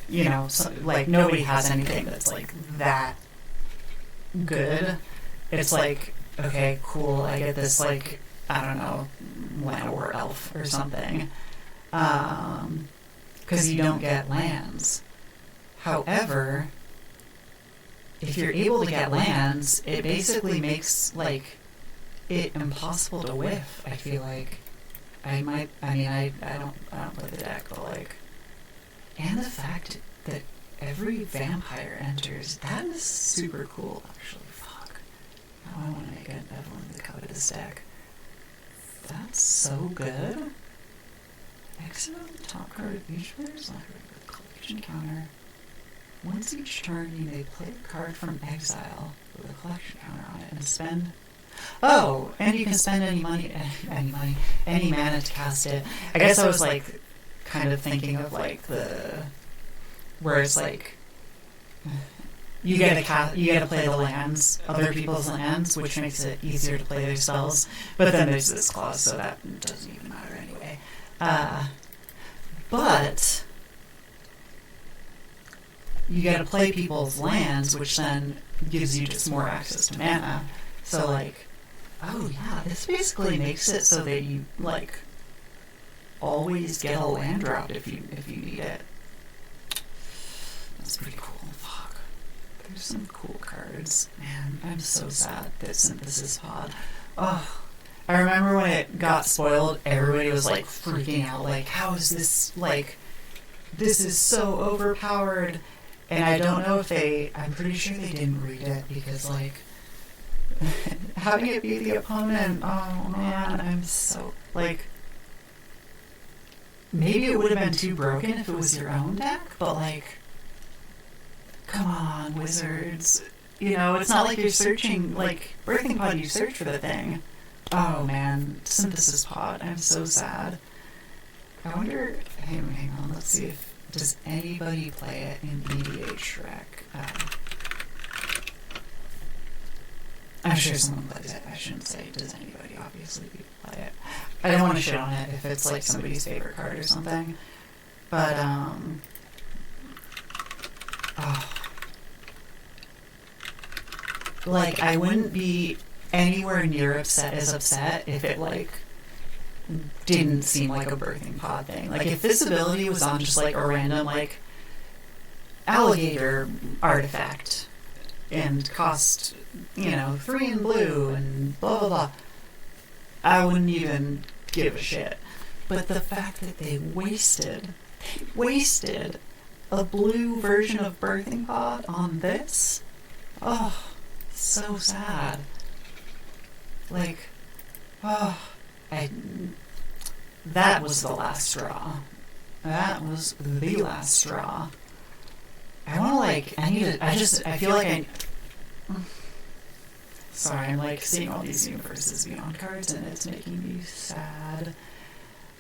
like, nobody has anything that's, like, that good. It's like, okay, cool, I get this, like, I don't know, Llanowar Elf or something. Because you don't get lands. However, if you're able to get lands, it basically makes like it impossible to whiff. I feel like I don't play the deck, but like, and the fact that every vampire enters, that is super cool. Actually, fuck. Now I want to make it Evelyn the Covetous deck. That's so good. Exit on the top card of each player's library with a collection counter. Once each turn, you may play a card from exile with a collection counter on it and spend. Oh, and you can spend any mana to cast it. I guess I was like, kind of thinking of like where it's like you get to play the lands, other people's lands, which makes it easier to play their spells. But then there's this clause, so that doesn't even matter anyway. But you get to play people's lands, which then gives you just more access to mana. So like, oh yeah, this basically makes it so that you like always get a land drop if you need it. That's pretty cool. Fuck. There's some cool cards. Man, I'm so sad that Synthesis Pod. Oh, I remember when it got spoiled, everybody was like freaking out, like, how is this, like, this is so overpowered. And I don't know if I'm pretty sure they didn't read it because, like, having it be the opponent, oh man, I'm so, like, maybe it would have been too broken if it was your own deck, but like, come on, Wizards. You know, it's not like you're searching, like, Birthing Pod, you search for the thing. Oh man, Synthesis Pod, I'm so sad. I wonder, hang on, let's see if, does anybody play it in EDH Shrek? I'm sure someone plays it. I shouldn't say does anybody, obviously people play it. I don't want to shit on it if it's like somebody's favorite card or something. But, like, I wouldn't be anywhere near as upset if it, like, didn't seem like a Birthing Pod thing. Like, if this ability was on just, like, a random, like, alligator artifact and cost, you know, 3 in blue and blah, blah, blah, I wouldn't even give a shit. But the fact that they wasted a blue version of Birthing Pod on this, oh, so sad. Like, oh, that was the last straw. That was the last straw. I want to, like, I feel like sorry, I'm, like, seeing all these Universes Beyond cards, and it's making me sad.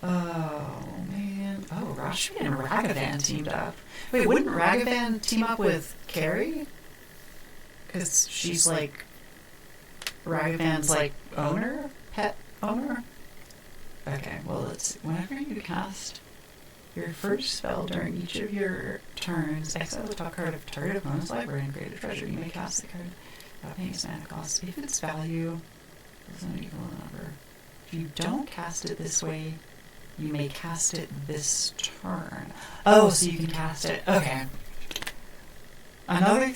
Oh, man. Oh, Rashmi and Ragavan teamed up. Wait, wouldn't Ragavan team up with Carrie? Because she's, like, Ragavan's, like, pet owner? Okay, well, let's see. Whenever you cast your first spell during each of your turns, exile the top card of target opponent's library and create a treasure. You may cast the card without paying its mana cost if its value doesn't equal a number. If you don't cast it this way, you may cast it this turn. Oh, so you can cast it. Okay. Another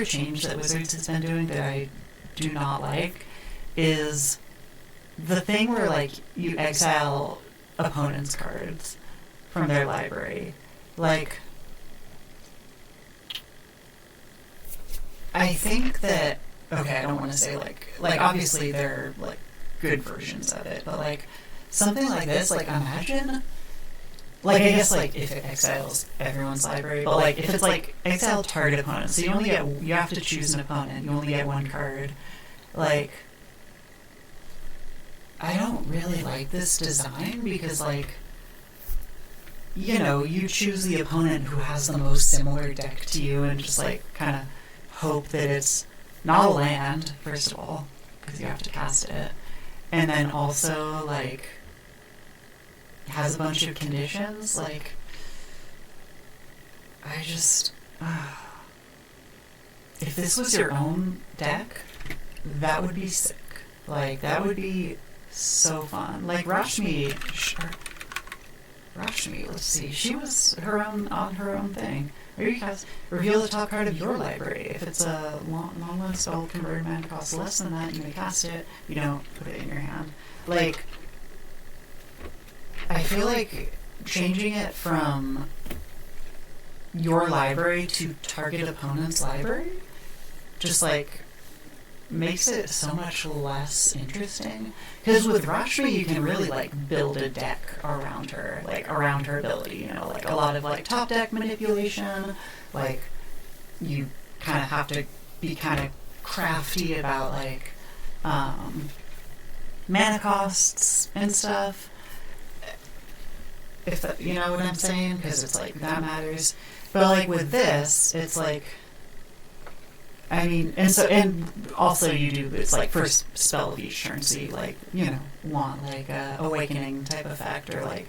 change that Wizards has been doing that I do not like is the thing where, like, you exile opponents' cards from their library. Like, I think that, okay, I don't want to say, like, obviously they're, like, good versions of it, but, like, something like this, like, imagine, like, I guess, like, if it exiles everyone's library, but, like, if it's, like, exile target opponent, so you have to choose an opponent, you only get one card, like, I don't really like this design because, like, you know, you choose the opponent who has the most similar deck to you and just, like, kind of hope that it's not a land, first of all, because you have to cast it, and then also, like, has a bunch of conditions. Like, I just, if this was your own deck, that would be sick. Like, that would be so fun. Like, Rashmi, sure. Rashmi, let's see. She was on her own thing. Or you cast reveal the top card of your library. If it's a long spell converted mana costs less than that, you may cast it. You don't put it in your hand. Like, I feel like changing it from your library to target opponent's library just like makes it so much less interesting. Because with Rashmi, you can really like build a deck around her, like around her ability. You know, like a lot of like top deck manipulation. Like you kind of have to be kind of crafty about like mana costs and stuff. If that, you know what I'm saying, because it's like that matters. But like with this, it's like, I mean, and also you do, it's like first spell of each turn, so you like, you know, want like a awakening type effect or like,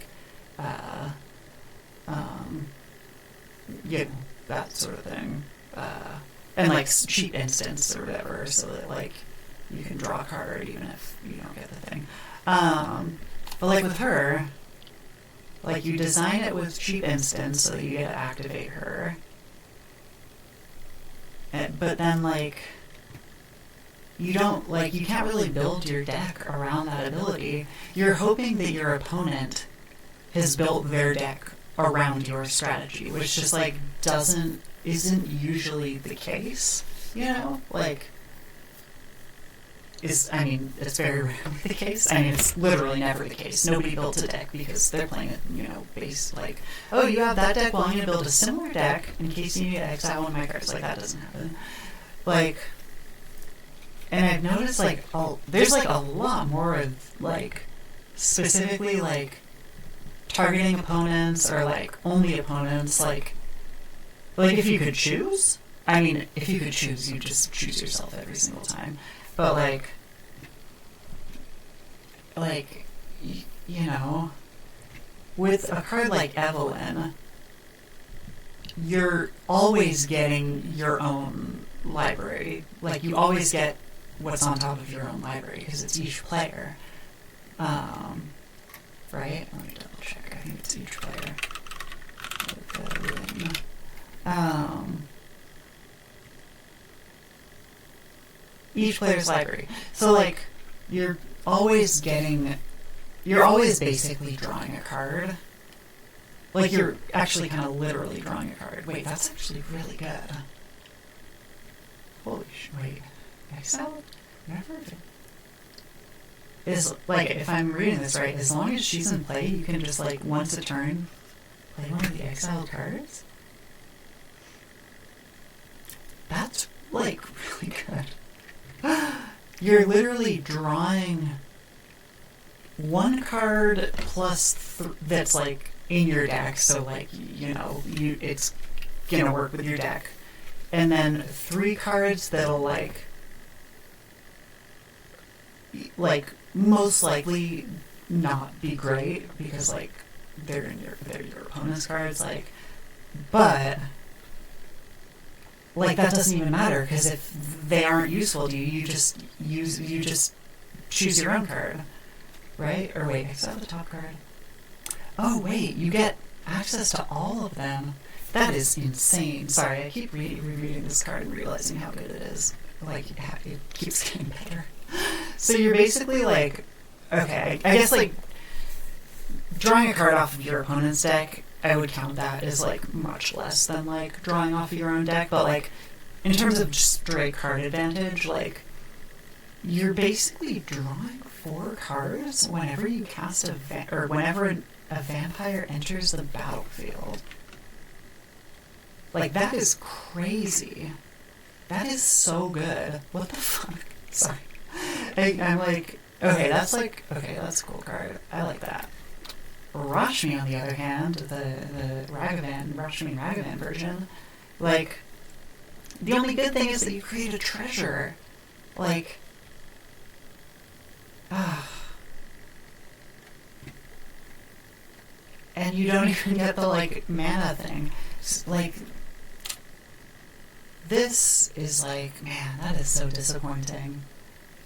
you know, that sort of thing, and like cheap instance or whatever, so that like you can draw a card even if you don't get the thing. But like with her, like you design it with cheap instance so that you get to activate her. But then, like, you don't, like, you can't really build your deck around that ability. You're hoping that your opponent has built their deck around your strategy, which just, like, isn't usually the case, you know? Like, it's very rarely the case. I mean, it's literally never the case. Nobody built a deck because they're playing it, you know, based like, oh, you have that deck, well, I'm going to build a similar deck in case you need to exile one of my cards. Like, that doesn't happen. Like, and I've noticed, like, there's, like, a lot more of, like, specifically, like, targeting opponents or, like, only opponents, like, if you could choose, I mean, if you could choose, you just choose yourself every single time. But, like, you know, with a card like Evelyn, you're always getting your own library. Like, you always get what's on top of your own library, because it's each player. Right? Let me double check. I think it's each player. Each player's library. So, like, you're always basically drawing a card. Like, you're actually kind of literally drawing a card. Wait, that's actually really good. Holy wait. Exile? Never? Is, like, if I'm reading this right, as long as she's in play, you can just, like, once a turn, play one of the exiled cards? That's, like, really good. You're literally drawing one card plus that's like in your deck, so like, you know, it's gonna work with your deck, and then 3 cards that'll like most likely not be great because like they're your opponent's cards, like, but like, that doesn't even matter, because if they aren't useful to you, you just choose your own card, right? Or wait, exile the top card. Oh wait, you get access to all of them. That is insane. Sorry, I keep rereading this card and realizing how good it is. Like, it keeps getting better. So you're basically like, okay, I guess like drawing a card off of your opponent's deck, I would count that as, like, much less than, like, drawing off of your own deck. But, like, in terms of just straight card advantage, like, you're basically drawing 4 cards whenever you cast whenever a vampire enters the battlefield. Like, that is crazy. That is so good. What the fuck? Sorry. I'm like, okay, that's a cool card. I like that. Rashmi, on the other hand, the Rashmi Ragavan version, like, the only good thing is that you create a treasure. Like, and you don't even get the, like, mana thing. Like, this is like, man, that is so disappointing.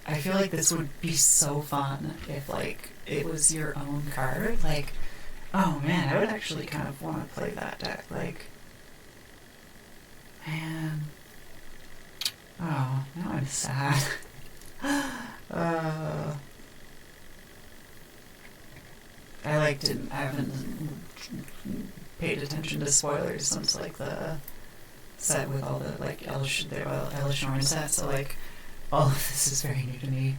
I feel like this would be so fun if, like, it was your own card. Like, Oh man, I would actually kind of want to play that deck. Like, man. Oh, now I'm sad. I haven't paid attention to spoilers since like the set with all the like Elish Norn sets, so like all of this is very new to me.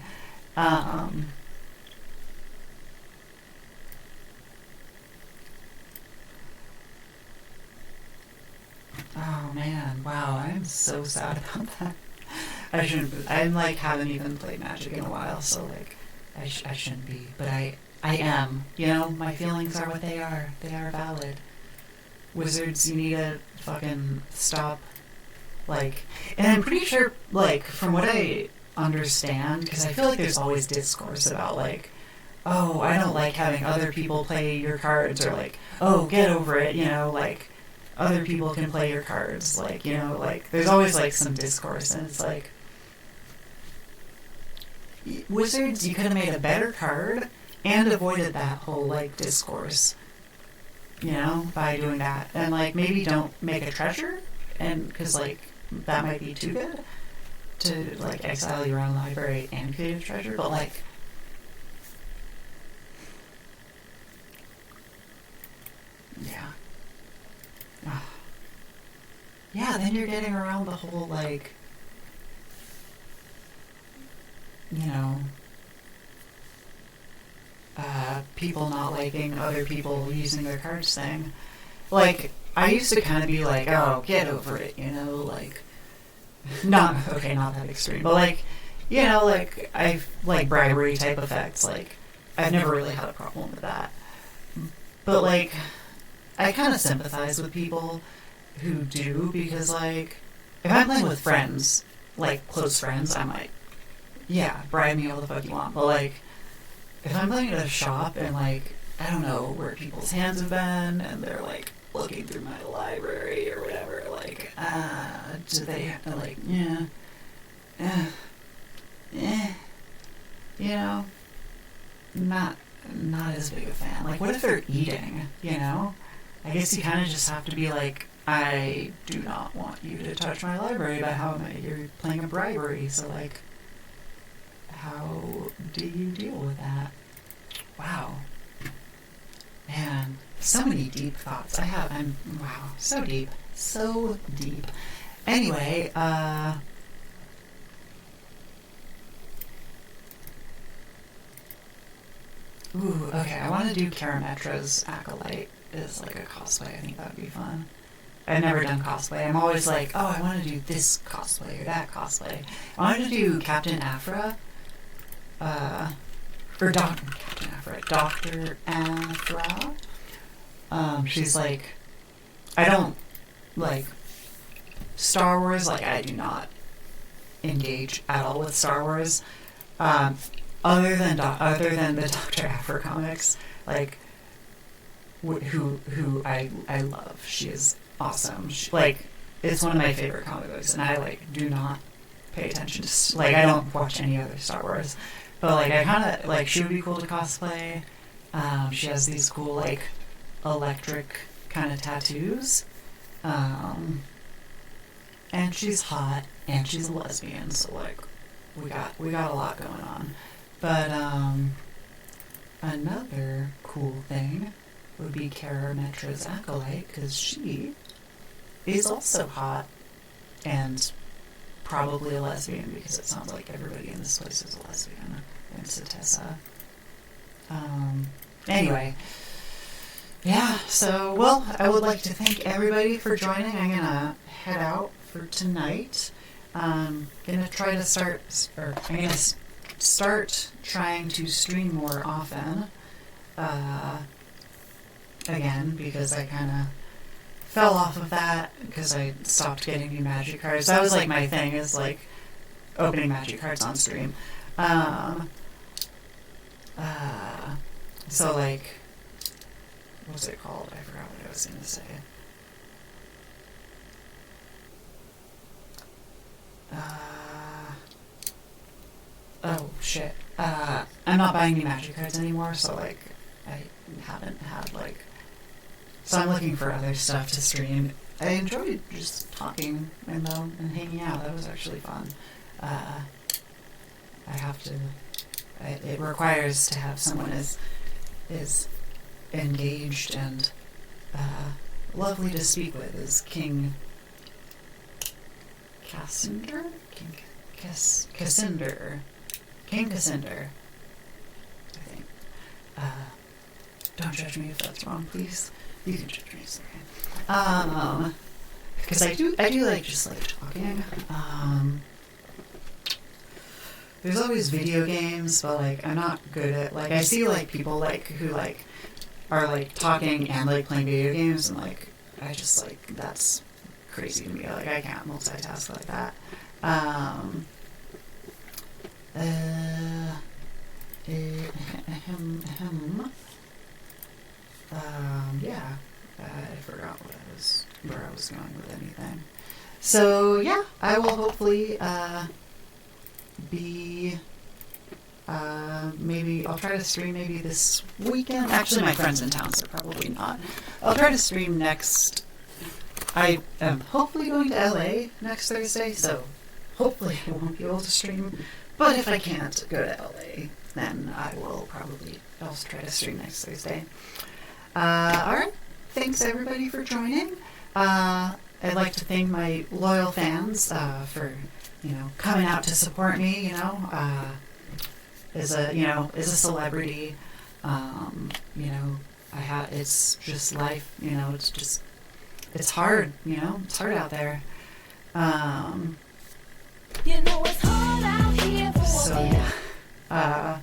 Oh man, wow, I'm so sad about that. I shouldn't. I'm like haven't even played Magic in a while, so like I shouldn't be, but I am. You know, my feelings are what they are. They are valid. Wizards, you need to fucking stop. Like, and I'm pretty sure, like, from what I understand, because I feel like there's always discourse about like, oh, I don't like having other people play your cards, or like, oh, get over it, you know, like other people can play your cards, like, you know, like there's always like some discourse, and it's like, Wizards, you could have made a better card and avoided that whole like discourse, you know, by doing that. And like maybe don't make a treasure, and because like that might be too good to like exile your own library and create a treasure, but like yeah. Yeah, then you're getting around the whole like, you know, people not liking other people using their cards thing. Like, I used to kind of be like, oh, get over it, you know, like, not that extreme, but like, you know, like, like bribery type effects, like, I've never really had a problem with that. But like, I kind of sympathize with people who do, because like, if I'm playing with friends, like close friends, I'm like, yeah, bribe me all the fuck you want, but like, if I'm playing at a shop and like, I don't know where people's hands have been, and they're like looking through my library or whatever, like, do they like, you know, not as big a fan. Like, what if they're eating, you know? I guess you kind of just have to be like, I do not want you to touch my library, but you're playing a bribery, so like, how do you deal with that? Wow. Man, so many deep thoughts. Wow, so deep. So deep. Anyway, ooh, okay, I want to do Karametra's Acolyte as like a cosplay. I think that would be fun. I've never done cosplay. I'm always like, oh, I want to do this cosplay or that cosplay. I wanted to do Captain Afra, or Captain Afra, Dr. Afra. She's like, I don't like Star Wars. Like, I do not engage at all with Star Wars. Other than the Dr. Afra comics, like, who I love. She is awesome. Like, it's one of my favorite comic books, and I like do not pay attention to, like, I don't watch any other Star Wars, but like I kind of like, she would be cool to cosplay. She has these cool like electric kind of tattoos, and she's hot, and she's a lesbian, so like we got a lot going on. But another cool thing would be Karametra's Acolyte, because she is also hot and probably a lesbian, because it sounds like everybody in this place is a lesbian, and Satessa. Anyway, yeah, so, well, I would like to thank everybody for joining. I'm gonna head out for tonight. I'm gonna start trying to stream more often, again, because I kind of fell off of that because I stopped getting new magic cards. That was like my thing, is like opening magic cards on stream. So like, what was it called? I forgot what I was going to say. Oh shit. I'm not buying new magic cards anymore, so like, haven't had like. So I'm looking for other stuff to stream. I enjoyed just talking and hanging out. That was actually fun. I have to. It requires to have someone is engaged and lovely to speak with. Is King Cassinder? Cassinder. King Cassinder, I think. Don't judge me if that's wrong, please. You can judge me, it's okay. Because I do like just like talking. There's always video games, but like I'm not good at like I see like people like who like are like talking and like playing video games, and like I just like that's crazy to me. Like I can't multitask like that. Yeah, I forgot where I was going with anything. So yeah, I will hopefully be maybe I'll try to stream maybe this weekend. Actually, my friend's in town, so probably not. I'll try to stream next. I am hopefully going to LA next Thursday, so hopefully I won't be able to stream. But if I can't go to LA, then I'll try to stream next Thursday. Alright, thanks everybody for joining. I'd like to thank my loyal fans for, coming out to support me, as a celebrity. It's just life, it's hard, it's hard out there. You know it's hard out here for So a yeah.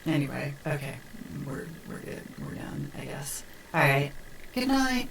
Anyway, okay. We're good. We're done, I guess. Alright. Good night.